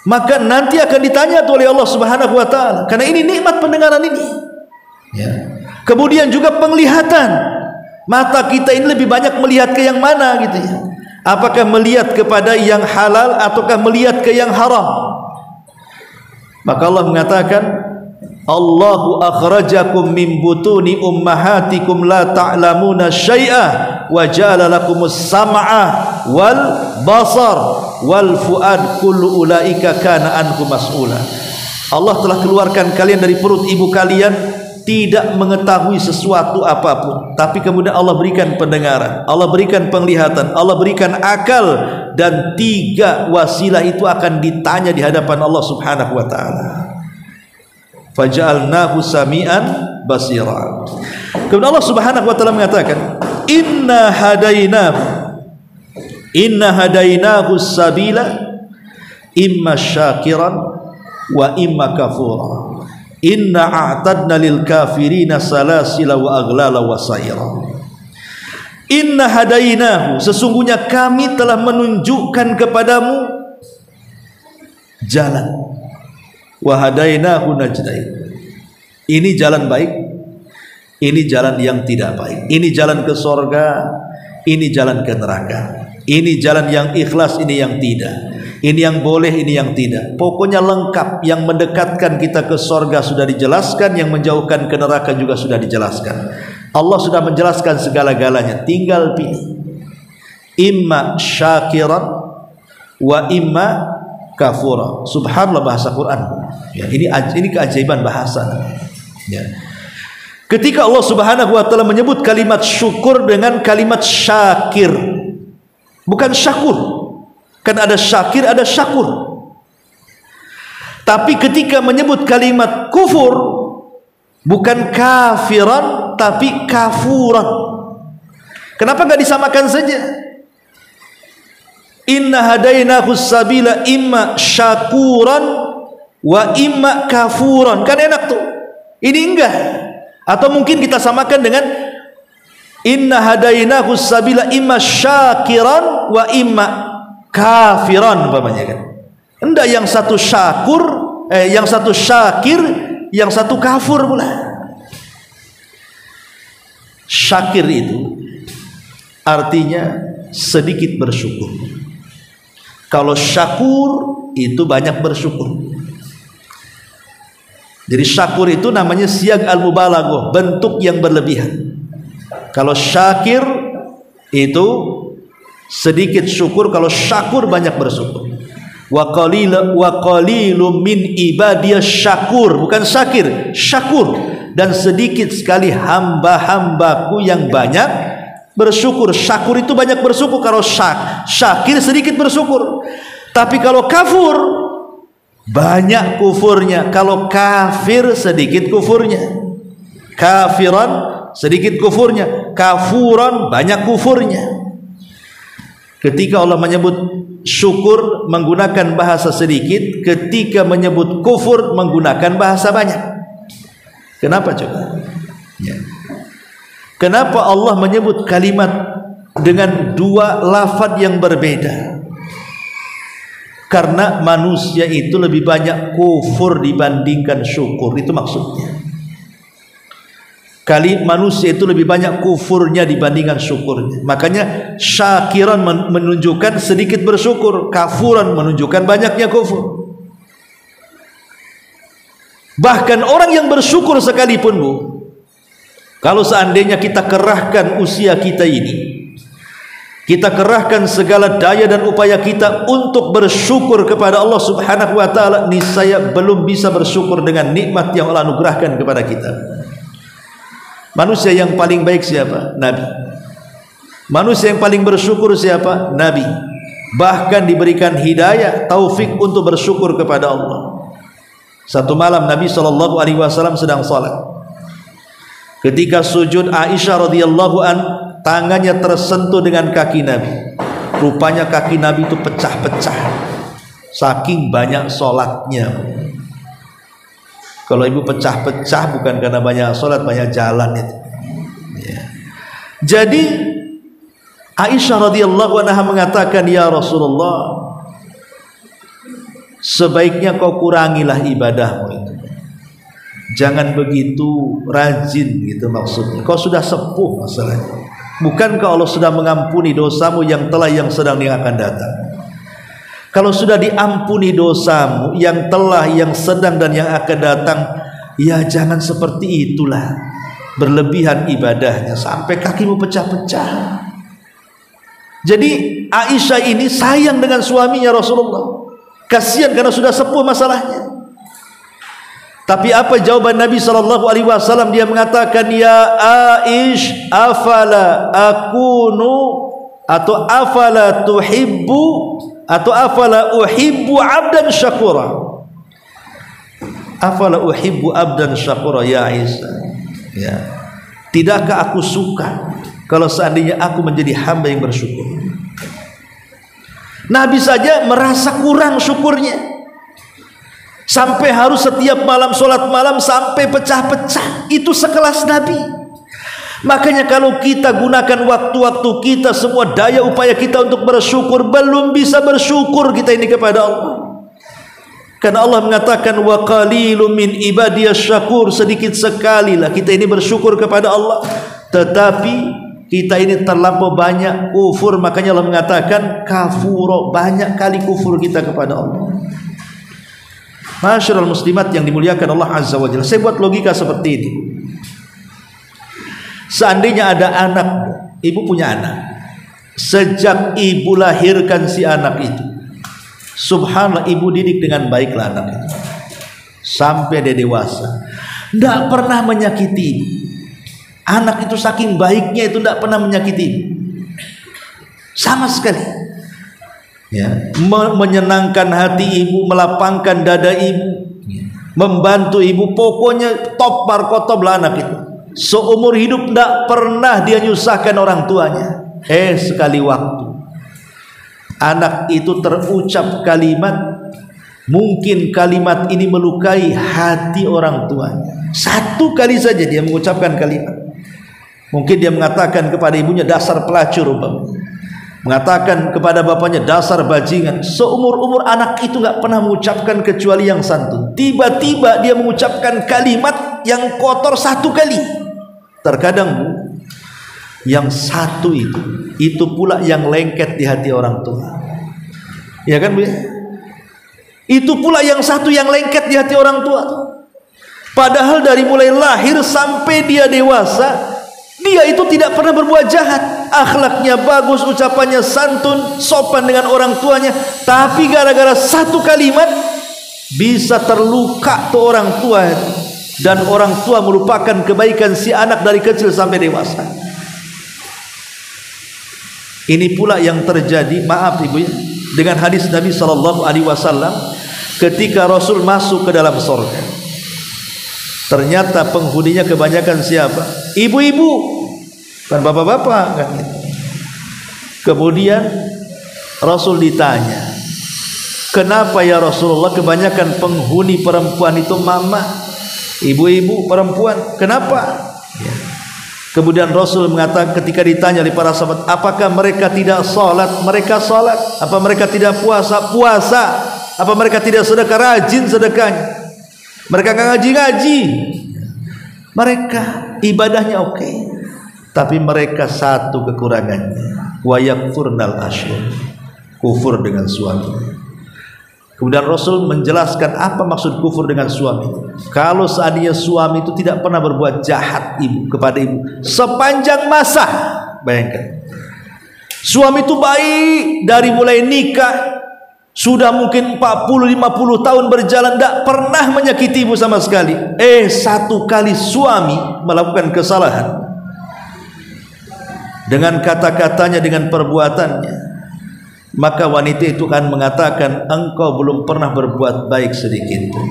Maka nanti akan ditanya oleh Allah Subhanahu wa taala. Karena ini nikmat pendengaran ini. Ya. Kemudian juga penglihatan. Mata kita ini lebih banyak melihat ke yang mana gitu ya. Apakah melihat kepada yang halal ataukah melihat ke yang haram? Maka Allah mengatakan, Allahu akhrajakum min butuni ummahatikum la ta'lamuna syai'a wa ja'ala lakumus sam'a wal basar wal fuad kullu ulaika kana anhu mas'ula. Allah telah keluarkan kalian dari perut ibu kalian tidak mengetahui sesuatu apapun, tapi kemudian Allah berikan pendengaran, Allah berikan penglihatan, Allah berikan akal, dan tiga wasilah itu akan ditanya di hadapan Allah Subhanahu wa taala. Faja'alnahu sami'an basira. Kemudian Allah Subhanahu wa taala mengatakan, Inna hadainahu sabila imma syakiran wa imma kafura. Inna a'tadna lil kafirina salasila wa aghlala wa sa'ira. Inna hadainahu, sesungguhnya kami telah menunjukkan kepadamu jalan. Wa hadainahu najdain. Ini jalan baik, ini jalan yang tidak baik. Ini jalan ke sorga, ini jalan ke neraka. Ini jalan yang ikhlas, ini yang tidak. Ini yang boleh, ini yang tidak. Pokoknya lengkap. Yang mendekatkan kita ke sorga sudah dijelaskan, yang menjauhkan ke neraka juga sudah dijelaskan. Allah sudah menjelaskan segala-galanya. Tinggal pilih. Imma syakiran wa imma kafura. Subhanallah bahasa Quran. Ya, ini keajaiban bahasa. Ya. Ketika Allah Subhanahu wa taala menyebut kalimat syukur dengan kalimat syakir, bukan syakur. Kan ada syakir, ada syakur. Tapi ketika menyebut kalimat kufur, bukan kafiran tapi kafuran. Kenapa nggak disamakan saja? Inna hadainahu sabila imma syakuran wa imma kafuran. Kan enak tuh. Ini enggak. Atau mungkin kita samakan dengan inna hadainahu sabila imma syakiran wa imma kafiran umpamanya kan. Enggak, yang satu syakur, yang satu syakir, yang satu kafur pula. Syakir itu artinya sedikit bersyukur. Kalau syakur itu banyak bersyukur. Jadi syakur itu namanya siag al-mubalaghah, bentuk yang berlebihan. Kalau syakir itu sedikit syukur, kalau syakur banyak bersyukur. Wa qalilum min ibadiyas syakur, bukan syakir, syakur. Dan sedikit sekali hamba-hambaku yang banyak bersyukur. Syakur itu banyak bersyukur. Kalau syakir sedikit bersyukur. Tapi kalau kafur banyak kufurnya. Kalau kafir sedikit kufurnya. Kafiran sedikit kufurnya. Kafuran banyak kufurnya. Ketika Allah menyebut syukur menggunakan bahasa sedikit, ketika menyebut kufur menggunakan bahasa banyak. Kenapa coba? Ya. Kenapa Allah menyebut kalimat dengan dua lafaz yang berbeda? Karena manusia itu lebih banyak kufur dibandingkan syukur. Itu maksudnya. Manusia itu lebih banyak kufurnya dibandingkan syukurnya. Makanya syakiran menunjukkan sedikit bersyukur, kafuran menunjukkan banyaknya kufur. Bahkan orang yang bersyukur sekalipun, Bu, kalau seandainya kita kerahkan usia kita ini, kita kerahkan segala daya dan upaya kita untuk bersyukur kepada Allah Subhanahu wa taala, niscaya belum bisa bersyukur dengan nikmat yang Allah anugerahkan kepada kita. Manusia yang paling baik siapa? Nabi. Manusia yang paling bersyukur siapa? Nabi. Bahkan diberikan hidayah, taufik untuk bersyukur kepada Allah. Satu malam Nabi SAW sedang salat. Ketika sujud, Aisyah radhiyallahu an tangannya tersentuh dengan kaki Nabi. Rupanya kaki Nabi itu pecah-pecah saking banyak salatnya. Kalau ibu pecah-pecah bukan karena banyak salat, banyak jalan itu. Ya. Jadi Aisyah radhiyallahu anha mengatakan, ya Rasulullah, sebaiknya kau kurangilah ibadahmu itu. Jangan begitu rajin gitu maksudnya. Kau sudah sepuh masalahnya. Bukankah Allah sudah mengampuni dosamu yang telah, yang sedang, yang akan datang? Kalau sudah diampuni dosamu yang telah, yang sedang, dan yang akan datang, ya jangan seperti itulah berlebihan ibadahnya sampai kakimu pecah-pecah. Jadi Aisyah ini sayang dengan suaminya Rasulullah. Kasihan karena sudah sepuh masalahnya. Tapi apa jawaban Nabi SAW? Dia mengatakan, ya Aish, afala akunu, atau afala tuhibbu, atau afala uhibbu abdan syakura. Afala uhibbu abdan syakura ya Aisyah. Ya. Tidakkah aku suka kalau seandainya aku menjadi hamba yang bersyukur? Nabi saja merasa kurang syukurnya, sampai harus setiap malam sholat malam sampai pecah-pecah. Itu sekelas Nabi. Makanya kalau kita gunakan waktu-waktu kita, semua daya upaya kita untuk bersyukur, belum bisa bersyukur kita ini kepada Allah. Karena Allah mengatakan, wa qalilum min ibadiyas syakur, sedikit sekali lah kita ini bersyukur kepada Allah. Tetapi kita ini terlampau banyak kufur. Makanya Allah mengatakan kafuro, banyak kali kufur kita kepada Allah. Masyarul muslimat yang dimuliakan Allah Azza wa Jalla, saya buat logika seperti ini. Seandainya ada anak, ibu punya anak, sejak ibu lahirkan si anak itu, subhanallah, ibu didik dengan baiklah anak itu sampai dia dewasa, tidak pernah menyakiti ibu. Anak itu saking baiknya itu tidak pernah menyakiti ibu sama sekali. Ya, menyenangkan hati ibu, melapangkan dada ibu, membantu ibu, pokoknya top barkotob lah anak itu. Seumur hidup tidak pernah dia nyusahkan orang tuanya. Sekali waktu anak itu terucap kalimat, mungkin kalimat ini melukai hati orang tuanya. Satu kali saja dia mengucapkan kalimat, mungkin dia mengatakan kepada ibunya dasar pelacur, mengatakan kepada bapaknya dasar bajingan. Seumur-umur anak itu nggak pernah mengucapkan kecuali yang santun. Tiba-tiba dia mengucapkan kalimat yang kotor satu kali. Terkadang yang satu itu pula yang lengket di hati orang tua. Ya kan, Bu? Itu pula yang satu yang lengket di hati orang tua. Padahal dari mulai lahir sampai dia dewasa, dia itu tidak pernah berbuat jahat, akhlaknya bagus, ucapannya santun, sopan dengan orang tuanya. Tapi gara-gara satu kalimat bisa terluka tuh orang tua, dan orang tua melupakan kebaikan si anak dari kecil sampai dewasa. Ini pula yang terjadi, maaf ibu ya, dengan hadis Nabi SAW ketika Rasul masuk ke dalam surga. Ternyata penghuninya kebanyakan siapa? Ibu-ibu, bukan bapak-bapak kan. Kemudian Rasul ditanya, kenapa ya Rasulullah kebanyakan penghuni perempuan itu mama, ibu-ibu perempuan, kenapa? Ya. Kemudian Rasul mengatakan ketika ditanya oleh para sahabat, apakah mereka tidak salat? Mereka salat. Apa mereka tidak puasa? Puasa. Apa mereka tidak sedekah? Rajin sedekahnya. Mereka nggak ngaji-ngaji. Mereka ibadahnya oke. Tapi mereka satu kekurangannya. Wa yakfurnal asyur. Kufur dengan suami. Kemudian Rasul menjelaskan apa maksud kufur dengan suami. Kalau seandainya suami itu tidak pernah berbuat jahat kepada ibu sepanjang masa, bayangkan. Suami itu baik dari mulai nikah, sudah mungkin 40-50 tahun berjalan, tidak pernah menyakiti ibu sama sekali. Satu kali suami melakukan kesalahan dengan kata-katanya, dengan perbuatannya, maka wanita itu akan mengatakan, engkau belum pernah berbuat baik sedikit pun.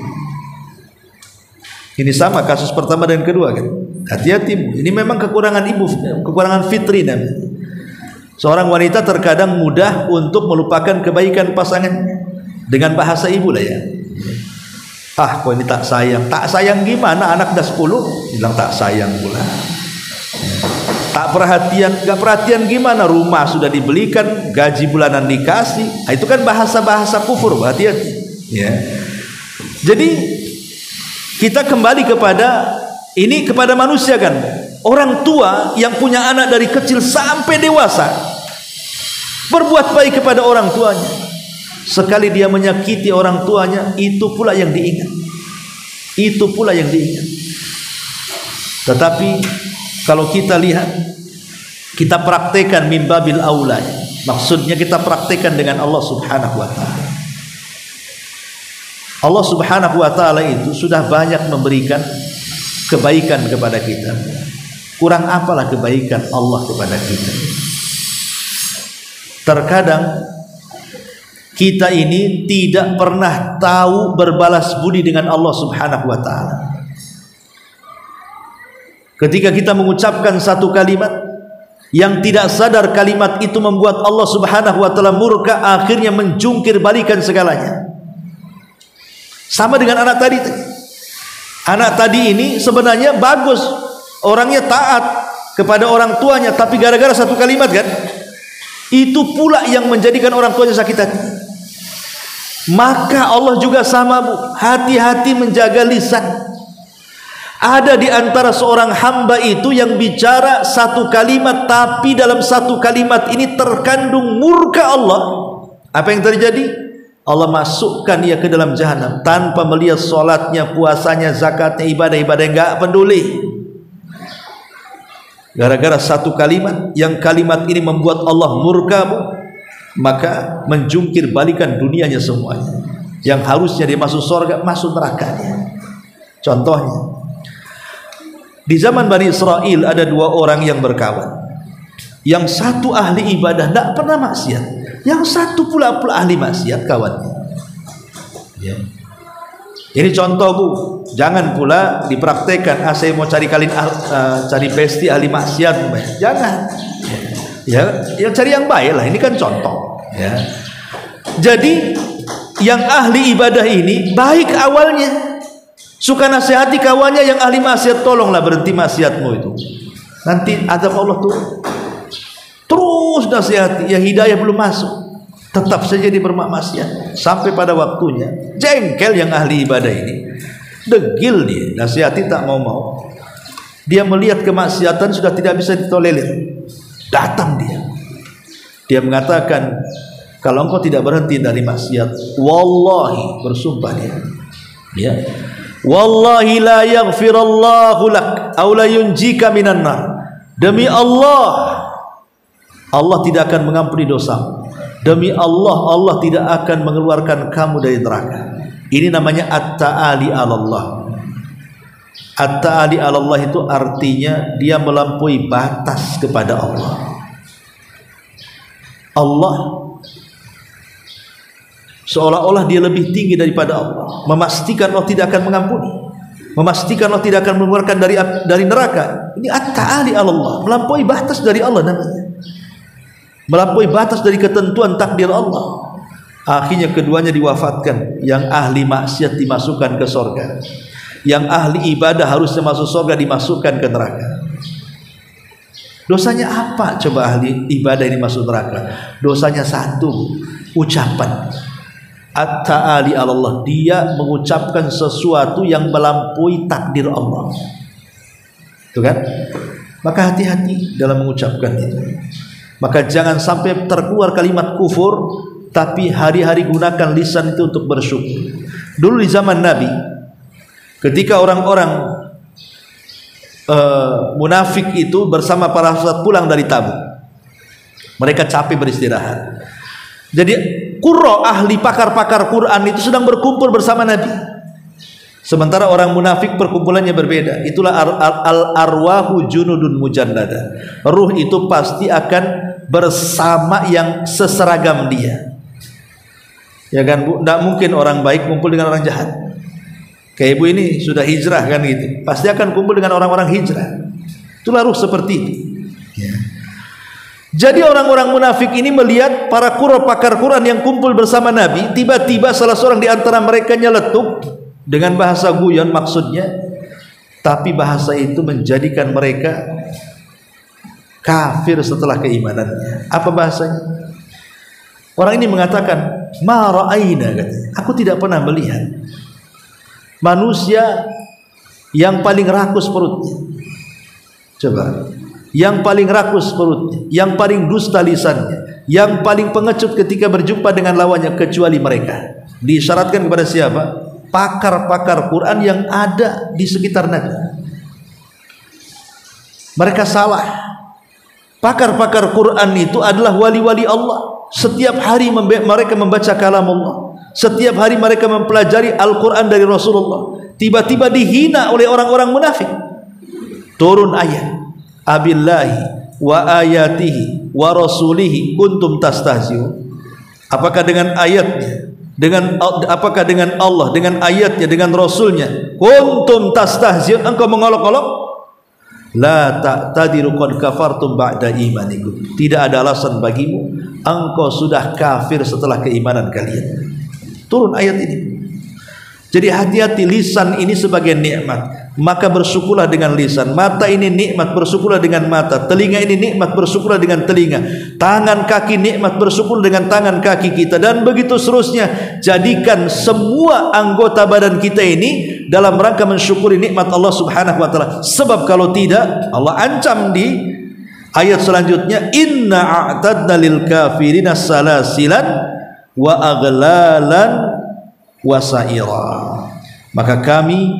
Ini sama kasus pertama dan kedua kan. Hati-hati, ini memang kekurangan ibu, kekurangan fitri namanya. Seorang wanita terkadang mudah untuk melupakan kebaikan pasangannya dengan bahasa ibu lah ya. Kok ini tak sayang. Tak sayang gimana? Anak dah 10 bilang tak sayang pula. Tak perhatian, gak perhatian gimana? Rumah sudah dibelikan, gaji bulanan dikasih. Nah, itu kan bahasa-bahasa kufur, hati-hati. Ya. Jadi kita kembali kepada ini, kepada manusia kan. Orang tua yang punya anak dari kecil sampai dewasa berbuat baik kepada orang tuanya. Sekali dia menyakiti orang tuanya, itu pula yang diingat. Itu pula yang diingat. Tetapi kalau kita lihat, kita praktekkan mimbabil aula, maksudnya kita praktekkan dengan Allah Subhanahu wa ta'ala. Allah Subhanahu wa ta'ala itu sudah banyak memberikan kebaikan kepada kita. Kurang apalah kebaikan Allah kepada kita. Terkadang kita ini tidak pernah tahu berbalas budi dengan Allah Subhanahu wa ta'ala. Ketika kita mengucapkan satu kalimat yang tidak sadar kalimat itu membuat Allah Subhanahu wa ta'ala murka, akhirnya menjungkir balikan segalanya. Sama dengan anak tadi. Anak tadi ini sebenarnya bagus, orangnya taat kepada orang tuanya, tapi gara-gara satu kalimat kan, itu pula yang menjadikan orang tuanya sakit hati. Maka Allah juga sama, Bu, hati-hati menjaga lisan. Ada di antara seorang hamba itu yang bicara satu kalimat, tapi dalam satu kalimat ini terkandung murka Allah. Apa yang terjadi? Allah masukkan dia ke dalam jahanam tanpa melihat sholatnya, puasanya, zakatnya, ibadah-ibadah, enggak peduli. Gara-gara satu kalimat, yang kalimat ini membuat Allah murka, maka menjungkir balikan dunianya semuanya. Yang harusnya dia masuk surga, masuk nerakanya. Contohnya, di zaman Bani Israel ada dua orang yang berkawan. Yang satu ahli ibadah, tidak pernah maksiat. Yang satu pula ahli maksiat kawannya. Ya. Ini contoh, Bu. Jangan pula dipraktekkan. Saya mau cari cari besti ahli maksiat. Jangan. Ya, cari yang baik lah. Ini kan contoh. Ya. Jadi yang ahli ibadah ini baik awalnya. Suka nasihati kawannya yang ahli maksiat, tolonglah berhenti maksiatmu itu. Nanti azab Allah turun. Terus nasihati, ya hidayah belum masuk, tetap saja dia bermaksiat. Sampai pada waktunya jengkel yang ahli ibadah ini, degil dia, nasihati tak mau-mau. Dia melihat kemaksiatan sudah tidak bisa ditolerir. Datang dia mengatakan, kalau engkau tidak berhenti dari maksiat, wallahi, bersumpah dia, ya, wallahi la yaghfirallahu lak aw la yunjika minan nar. Demi Allah, Allah tidak akan mengampuni dosa. Demi Allah, Allah tidak akan mengeluarkan kamu dari neraka. Ini namanya at-ta'ali 'alallah. At-ta'ali 'alallah itu artinya dia melampaui batas kepada Allah. Allah, seolah-olah dia lebih tinggi daripada Allah, memastikan Allah tidak akan mengampuni, memastikan Allah tidak akan mengeluarkan dari neraka. Ini at-ta'ali Allah, melampaui batas dari Allah namanya, melampaui batas dari ketentuan takdir Allah. Akhirnya keduanya diwafatkan. Yang ahli maksiat dimasukkan ke surga, yang ahli ibadah harusnya masuk surga dimasukkan ke neraka. Dosanya apa coba ahli ibadah ini masuk neraka? Dosanya satu, ucapan at-ta'ali Allah, dia mengucapkan sesuatu yang melampaui takdir Allah. Itu kan? Maka hati-hati dalam mengucapkan itu. Maka jangan sampai terkeluar kalimat kufur, tapi hari-hari gunakan lisan itu untuk bersyukur. Dulu di zaman Nabi, ketika orang-orang munafik itu bersama para sahabat pulang dari Tabuk, mereka capek beristirahat. Jadi qurra, ahli pakar-pakar Quran itu sedang berkumpul bersama Nabi. Sementara orang munafik perkumpulannya berbeda. Itulah al-arwahu junudun mujannada. Ruh itu pasti akan bersama yang seseragam dia. Ya kan Bu, tidak mungkin orang baik kumpul dengan orang jahat. Kayak ibu ini sudah hijrah kan gitu, pasti akan kumpul dengan orang-orang hijrah. Itulah ruh seperti itu ya. Jadi orang-orang munafik ini melihat para pakar Quran yang kumpul bersama Nabi. Tiba-tiba salah seorang di antara mereka nyeletuk dengan bahasa guyon maksudnya, tapi bahasa itu menjadikan mereka kafir setelah keimanannya. Apa bahasanya? Orang ini mengatakan, ma ra'aina, katanya, aku tidak pernah melihat manusia yang paling rakus perutnya. Coba, yang paling rakus perutnya, yang paling dusta lisannya, yang paling pengecut ketika berjumpa dengan lawannya kecuali mereka. Disyaratkan kepada siapa? Pakar-pakar Quran yang ada di sekitar Nabi. Mereka salah. Pakar-pakar Quran itu adalah wali-wali Allah. Setiap hari mereka membaca kalam Allah. Setiap hari mereka mempelajari Al-Quran dari Rasulullah. Tiba-tiba dihina oleh orang-orang munafik. Turun ayat, abillahi wa ayatihi wa rasulihi kuntum tastahzi'un. Apakah dengan ayatnya, apakah dengan Allah, dengan ayatnya, dengan Rasulnya, kuntum tastahzi'un, engkau mengolok-olok? La ta'tadiru qad kafartum ba'da imanikum. Tidak ada alasan bagimu, engkau sudah kafir setelah keimanan kalian. Turun ayat ini. Jadi hati-hati, lisan ini sebagai nikmat, maka bersyukurlah dengan lisan. Mata ini nikmat, bersyukurlah dengan mata. Telinga ini nikmat, bersyukurlah dengan telinga. Tangan kaki nikmat, bersyukur dengan tangan kaki kita, dan begitu seterusnya. Jadikan semua anggota badan kita ini dalam rangka mensyukuri nikmat Allah Subhanahu wa taala. Sebab kalau tidak, Allah ancam di ayat selanjutnya, inna a'tadna lil kafirina salasilan wa aghlalan wa sa'ira. Maka kami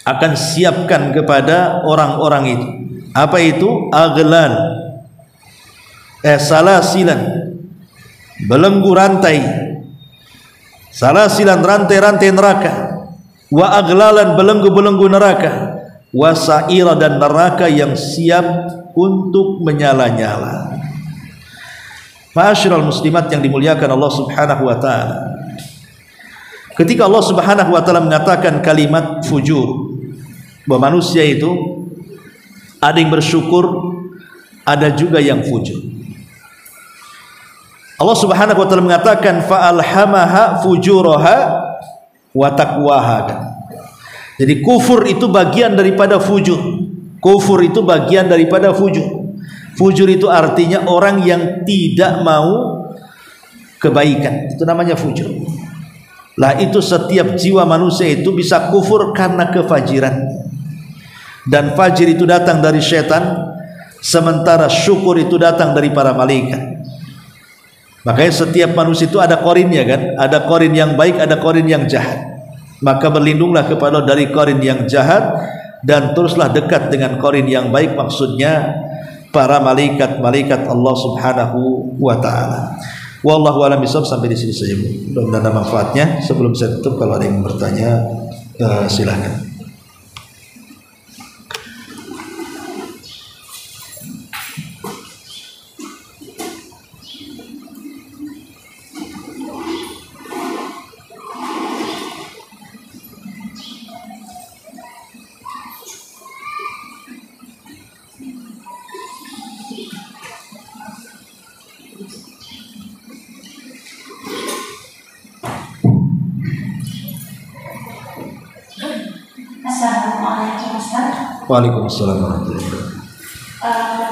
akan siapkan kepada orang-orang itu. Apa itu? Aghlal, salasilan, belenggu rantai, salasilan, rantai-rantai neraka, wa aghlalan, belenggu-belenggu neraka, wa sa'ira, dan neraka yang siap untuk menyala-nyala. Ma'asyiral muslimat yang dimuliakan Allah Subhanahu wa taala, ketika Allah Subhanahu wa taala mengatakan kalimat fujur, bahwa manusia itu ada yang bersyukur, ada juga yang fujur. Allah Subhanahu wa taala mengatakan fa'alhamaha fujuraha wa taqwaha. Jadi kufur itu bagian daripada fujur. Kufur itu bagian daripada fujur. Fujur itu artinya orang yang tidak mau kebaikan. Itu namanya fujur. Lah itu setiap jiwa manusia itu bisa kufur karena kefajiran. Dan fajir itu datang dari setan, sementara syukur itu datang dari para malaikat. Makanya setiap manusia itu ada korinnya kan, ada korin yang baik, ada korin yang jahat. Maka berlindunglah kepada Allah dari korin yang jahat, dan teruslah dekat dengan korin yang baik, maksudnya para malaikat-malaikat Allah Subhanahu wa taala. Wallahu a'lam bishawab. Sampai di sini saja, mudah-mudahan ada manfaatnya. Sebelum saya tutup, kalau ada yang bertanya silakan. Waalaikumsalam warahmatullahi wabarakatuh.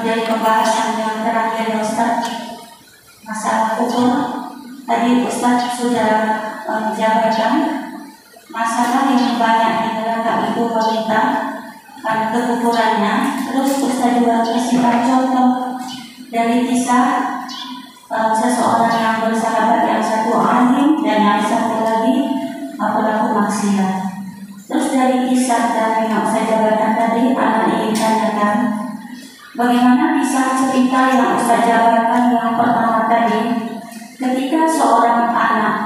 Dari pembahasan yang terakhir ya Ustaz, masalah kubur, tadi Ustaz sudah menjabarkan masalah yang banyak di neraka itu wanita karena kekufurannya. Terus Ustaz juga kasihkan contoh dari kisah seseorang yang bersahabat, yang satu alim dan yang satu lagi pelaku maksiat. Terus dari kisah dari yang saya jabarkan tadi, anak ingin tanyakan bagaimana kisah cerita yang Ustaz jabarkan yang pertama tadi, ketika seorang anak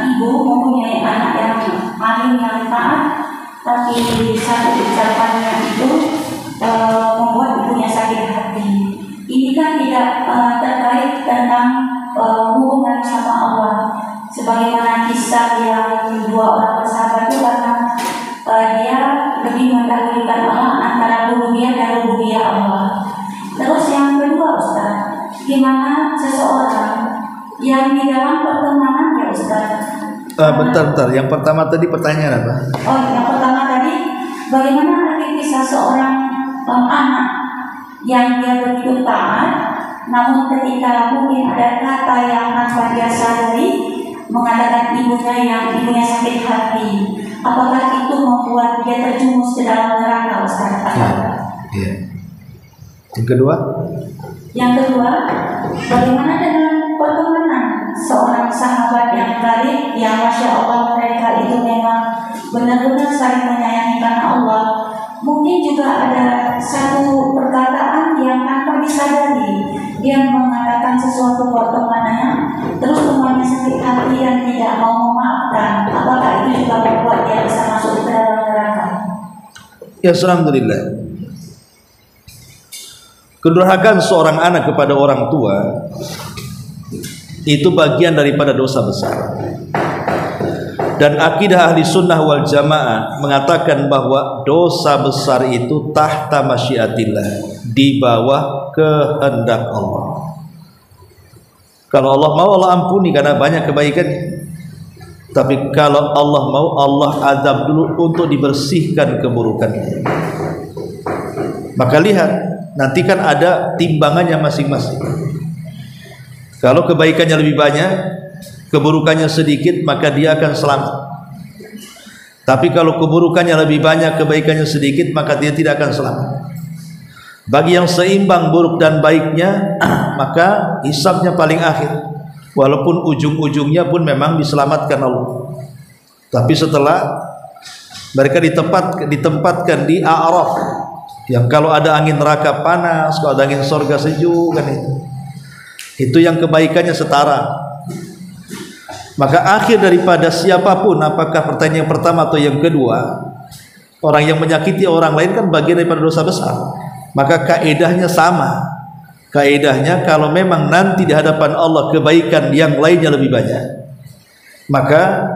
ibu mempunyai anak yang alim yang taat, tapi satu ucapannya itu membuat ibunya sakit hati. Ini kan tidak terkait tentang hubungan sama Allah, sebagaimana kisah yang dua orang bersahabat itu karena dia lebih mendahulukan Allah antara rububiyah dan rububiyah Allah. Terus yang kedua Ustaz, gimana seseorang yang di dalam pertemanan ya Ustaz? Bentar. Yang pertama tadi pertanyaan apa? Oh, yang pertama tadi bagaimana arti kisah seorang anak yang dia begitu taat, namun ketika mungkin ada kata yang tanpa dia sadari mengatakan ibunya sakit hati, apakah itu membuat dia terjumus ke dalam neraka Ustaz? Iya. Yang kedua? Yang kedua, bagaimana dengan pertemanan seorang sahabat yang baik, yang Masya Allah mereka itu memang benar-benar saling menyayangi karena Allah. Mungkin juga ada satu perkataan yang tanpa disadari, dia mengatakan sesuatu buat temannya, terus temannya sakit hati dan tidak mau memaafkan. Apakah itu juga membuat dia bisa masuk ke dalam neraka? Ya, alhamdulillah. Kedurhakaan seorang anak kepada orang tua itu bagian daripada dosa besar. Dan akidah ahli sunnah wal jamaah mengatakan bahwa dosa besar itu tahta masyiatillah, di bawah kehendak Allah. Kalau Allah mau, Allah ampuni karena banyak kebaikan. Tapi kalau Allah mau, Allah azab dulu untuk dibersihkan keburukannya. Maka lihat, nanti kan ada timbangannya masing-masing. Kalau kebaikannya lebih banyak, keburukannya sedikit, maka dia akan selamat. Tapi kalau keburukannya lebih banyak, kebaikannya sedikit, maka dia tidak akan selamat. Bagi yang seimbang buruk dan baiknya, maka hisabnya paling akhir, walaupun ujung-ujungnya pun memang diselamatkan Allah. Tapi setelah mereka ditempatkan di A'raf, yang kalau ada angin neraka panas, kalau ada angin surga sejuk, kan itu yang kebaikannya setara. Maka akhir daripada siapapun, apakah pertanyaan yang pertama atau yang kedua, orang yang menyakiti orang lain kan bagian daripada dosa besar. Maka kaedahnya sama. Kaedahnya kalau memang nanti di hadapan Allah kebaikan yang lainnya lebih banyak, maka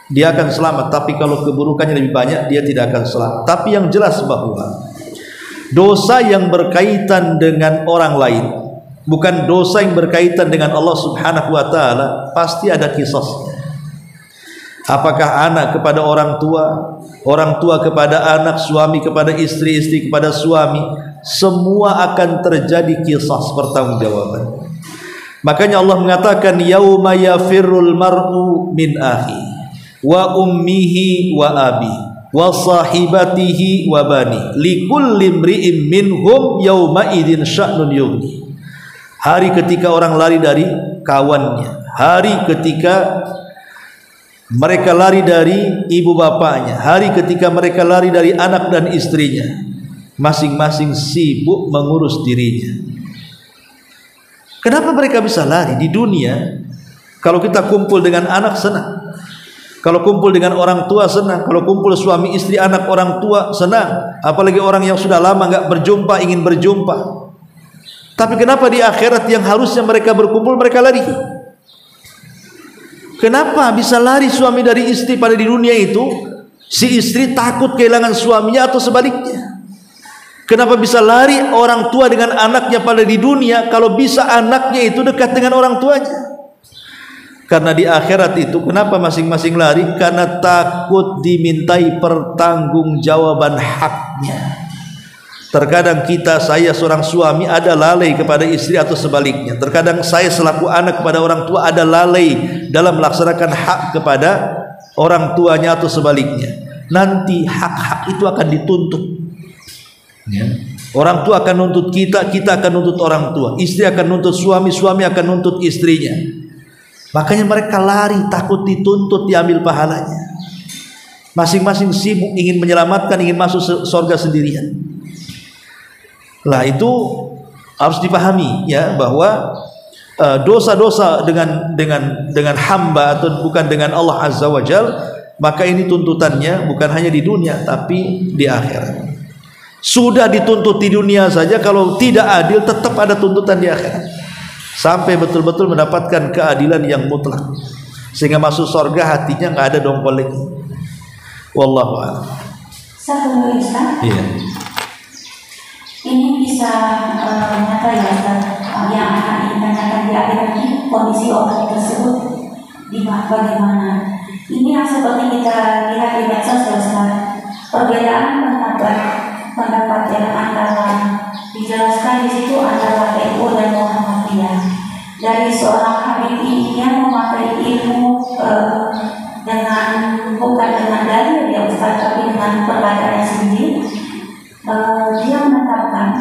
dia akan selamat. Tapi kalau keburukannya lebih banyak, dia tidak akan selamat. Tapi yang jelas bahwa dosa yang berkaitan dengan orang lain, bukan dosa yang berkaitan dengan Allah Subhanahu wa taala, pasti ada kisahnya. Apakah anak kepada orang tua kepada anak, suami kepada istri, istri kepada suami, semua akan terjadi kisah pertanggungjawaban. Makanya Allah mengatakan yauma yafirrul mar'u min akhi wa ummihi wa abi wa sahibatihi wa bani likulli imri'in minhum yauma idzin sya'nun yughni. Hari ketika orang lari dari kawannya, hari ketika mereka lari dari ibu bapaknya, hari ketika mereka lari dari anak dan istrinya, masing-masing sibuk mengurus dirinya. Kenapa mereka bisa lari di dunia? Kalau kita kumpul dengan anak senang, kalau kumpul dengan orang tua senang, kalau kumpul suami istri anak orang tua senang, apalagi orang yang sudah lama nggak berjumpa ingin berjumpa. Tapi kenapa di akhirat yang harusnya mereka berkumpul mereka lari? Kenapa bisa lari suami dari istri pada di dunia itu? Si istri takut kehilangan suaminya atau sebaliknya? Kenapa bisa lari orang tua dengan anaknya pada di dunia, kalau bisa anaknya itu dekat dengan orang tuanya? Karena di akhirat itu kenapa masing-masing lari? Karena takut dimintai pertanggungjawaban haknya. Terkadang saya seorang suami ada lalai kepada istri atau sebaliknya. Terkadang saya selaku anak kepada orang tua ada lalai dalam melaksanakan hak kepada orang tuanya atau sebaliknya. Nanti hak-hak itu akan dituntut. Ya. Orang tua akan nuntut kita, kita akan nuntut orang tua. Istri akan nuntut suami, suami akan nuntut istrinya. Makanya mereka lari, takut dituntut, diambil pahalanya. Masing-masing sibuk ingin menyelamatkan, ingin masuk surga sendirian. Lah itu harus dipahami ya, bahwa dosa-dosa dengan hamba atau bukan dengan Allah Azza wa Jal, maka ini tuntutannya bukan hanya di dunia tapi di akhirat. Sudah dituntut di dunia saja, kalau tidak adil tetap ada tuntutan di akhirat, sampai betul-betul mendapatkan keadilan yang mutlak, sehingga masuk surga hatinya nggak ada dongkol lagi. Wallahu a'lam. Satu Ustaz. Iya. Ini bisa nyata ya Ustaz, yang akan ditanyakan di akhirat ini kondisi orang tersebut bagaimana? Ini yang seperti kita lihat di medsos ya Ustaz, perbedaan pendapat yang antara dijelaskan di situ antara NU dan Muhammadiyah. Dari seorang Habib ini yang memakai ilmu dengan bukan dengan dalil ya Ustaz, tapi dengan perkataannya sendiri. Dia menetapkan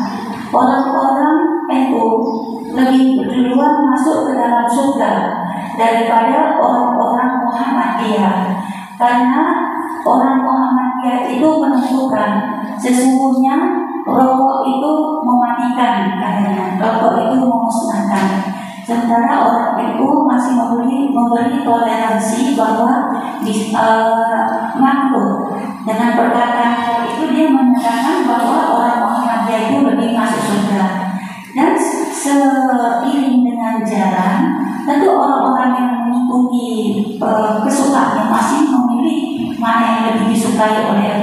orang-orang NU lebih duluan masuk ke dalam surga daripada orang-orang Muhammadiyah, karena orang Muhammadiyah itu menentukan sesungguhnya rokok itu mematikan, katanya rokok itu memusnahkan. Sementara orang NU masih memberi toleransi bahwa makhluk. Dengan perkataan itu dia menyatakan bahwa orang Muhammadiyah itu lebih masuk surga. Dan seiring dengan jalan, tentu orang-orang yang mengikuti kesukaannya masih memilih mana yang lebih disukai oleh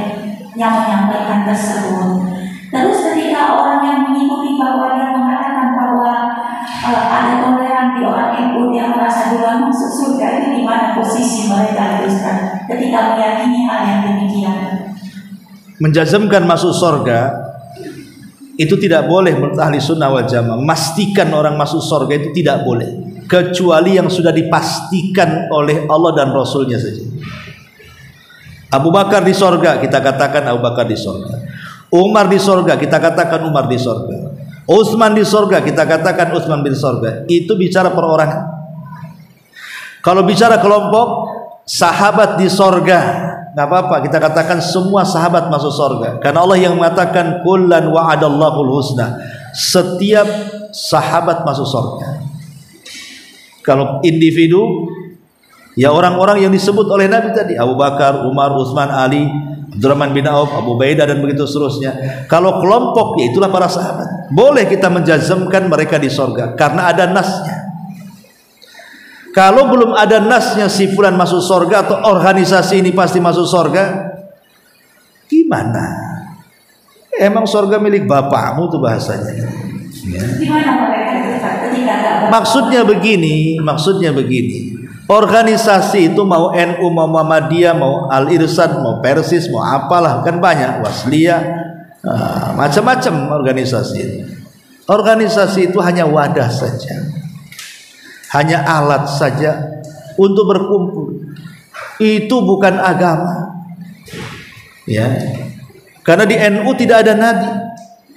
yang menyampaikan tersebut. Terus ketika orang yang mengikuti bahwa dia mengatakan bahwa ada toleran di orang NU, dia merasa duluan masuk surga, itu di mana posisi mereka Ustaz ketika meyakini hal yang demikian? Menjazmkan masuk surga itu tidak boleh menurut ahli sunnah wal jamaah. Memastikan orang masuk surga itu tidak boleh, kecuali yang sudah dipastikan oleh Allah dan Rasulnya saja. Abu Bakar di surga, kita katakan Abu Bakar di surga. Umar di surga, kita katakan Umar di surga. Utsman di surga, kita katakan Utsman bin surga. Itu bicara perorangan. Kalau bicara kelompok, sahabat di surga, nggak apa-apa, kita katakan semua sahabat masuk surga, karena Allah yang mengatakan kullan wa'adallahul husna, setiap sahabat masuk surga. Kalau individu, ya orang-orang yang disebut oleh Nabi tadi, Abu Bakar, Umar, Utsman, Ali, Abdurrahman bin Auf, Abu Ubaidah dan begitu seterusnya. Kalau kelompok, ya itulah para sahabat. Boleh kita menjazmkan mereka di surga karena ada nasnya. Kalau belum ada nasnya si fulan masuk surga atau organisasi ini pasti masuk surga, gimana? Emang surga milik bapakmu tuh bahasanya. Ya. Maksudnya begini. Organisasi itu mau NU, mau Muhammadiyah, mau Al-Irsyad, mau Persis, mau apalah, kan banyak, Wasliyah, macam-macam organisasi. Organisasi itu hanya wadah saja, hanya alat saja untuk berkumpul. Itu bukan agama. Ya. Karena di NU tidak ada nabi,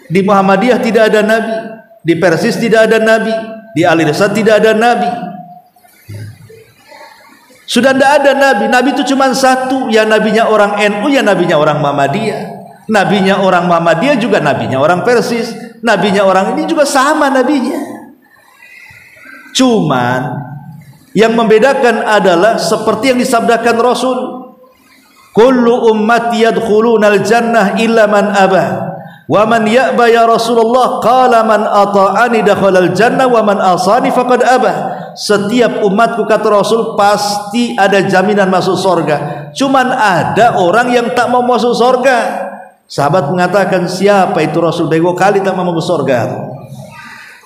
di Muhammadiyah tidak ada nabi, di Persis tidak ada nabi, di Al-Irsyad tidak ada nabi. Sudah tidak ada nabi. Nabi itu cuma satu, ya nabinya orang NU, ya nabinya orang Muhammadiyah. Nabinya orang Muhammadiyah juga nabinya orang Persis, nabinya orang ini juga sama nabinya. Cuman yang membedakan adalah seperti yang disabdakan Rasul, kullu ummati yadkhulunal jannah illa man aba wa man ya'ba ya Rasulullah qala man ata'ani dakhalal jannah wa man asani faqad aba. Setiap umatku kata Rasul pasti ada jaminan masuk surga, cuman ada orang yang tak mau masuk surga. Sahabat mengatakan, siapa itu Rasul? Bego kali tak mau masuk surga.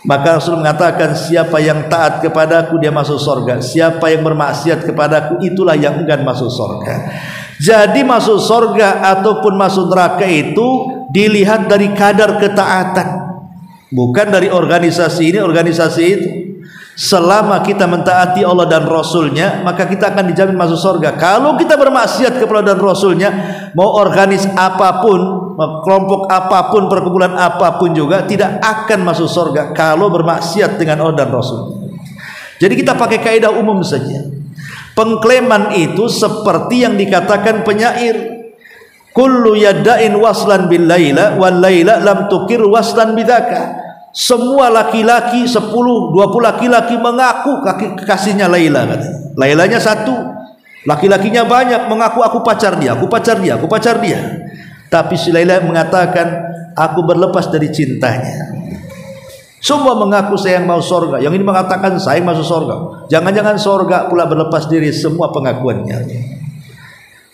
Maka Rasul mengatakan, siapa yang taat kepadaku dia masuk surga, siapa yang bermaksiat kepadaku itulah yang enggan masuk surga. Jadi masuk surga ataupun masuk neraka itu dilihat dari kadar ketaatan, bukan dari organisasi ini organisasi itu. Selama kita mentaati Allah dan Rasulnya, maka kita akan dijamin masuk surga. Kalau kita bermaksiat kepada Allah dan Rasulnya, mau organis apapun, kelompok apapun, perkumpulan apapun juga tidak akan masuk surga kalau bermaksiat dengan Allah dan Rasul. Jadi kita pakai kaidah umum saja. Pengklaiman itu seperti yang dikatakan penyair, kullu yadda'in waslan bil laila wal laila lam tukir waslan bidzaka. Semua laki-laki 10-20 laki-laki mengaku kekasihnya Laila, katanya. Lailanya satu, laki-lakinya banyak mengaku aku pacar dia, aku pacar dia, aku pacar dia. Tapi si Laila mengatakan aku berlepas dari cintanya. Semua mengaku sayang mau surga, yang ini mengatakan sayang masuk surga. Jangan-jangan surga pula berlepas diri semua pengakuannya.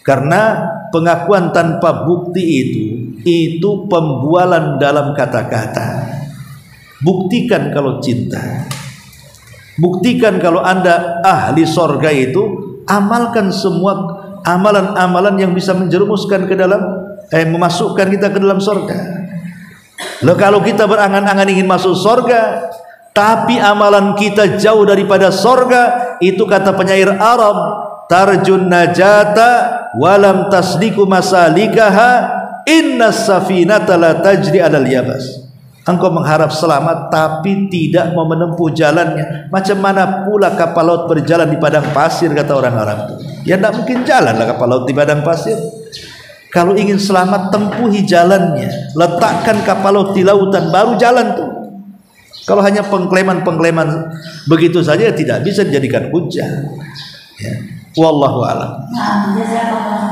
Karena pengakuan tanpa bukti itu pembualan dalam kata-kata. Buktikan kalau cinta, buktikan kalau Anda ahli sorga itu, amalkan semua amalan-amalan yang bisa menjerumuskan ke dalam, memasukkan kita ke dalam sorga. Loh, kalau kita berangan-angan ingin masuk sorga, tapi amalan kita jauh daripada sorga, itu kata penyair Arab, tarjun najata walam tasdiku masalikaha innas safinata la tajri alal yabas. Engkau mengharap selamat tapi tidak mau menempuh jalannya. Macam mana pula kapal laut berjalan di padang pasir, kata orang Arab. Ya tidak mungkin jalanlah kapal laut di padang pasir. Kalau ingin selamat, tempuhi jalannya, letakkan kapal laut di lautan, baru jalan tuh. Kalau hanya pengklaiman begitu saja tidak bisa dijadikan hujah. Ya. Wallahu a'lam.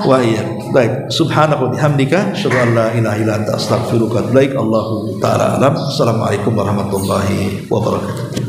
Wa iya. Baik, subhanaka wa bihamdika asyhadu an la ilaha illa anta astaghfiruka wa atubu ilaik. Allahu ta'ala alam. Assalamualaikum warahmatullahi wabarakatuh.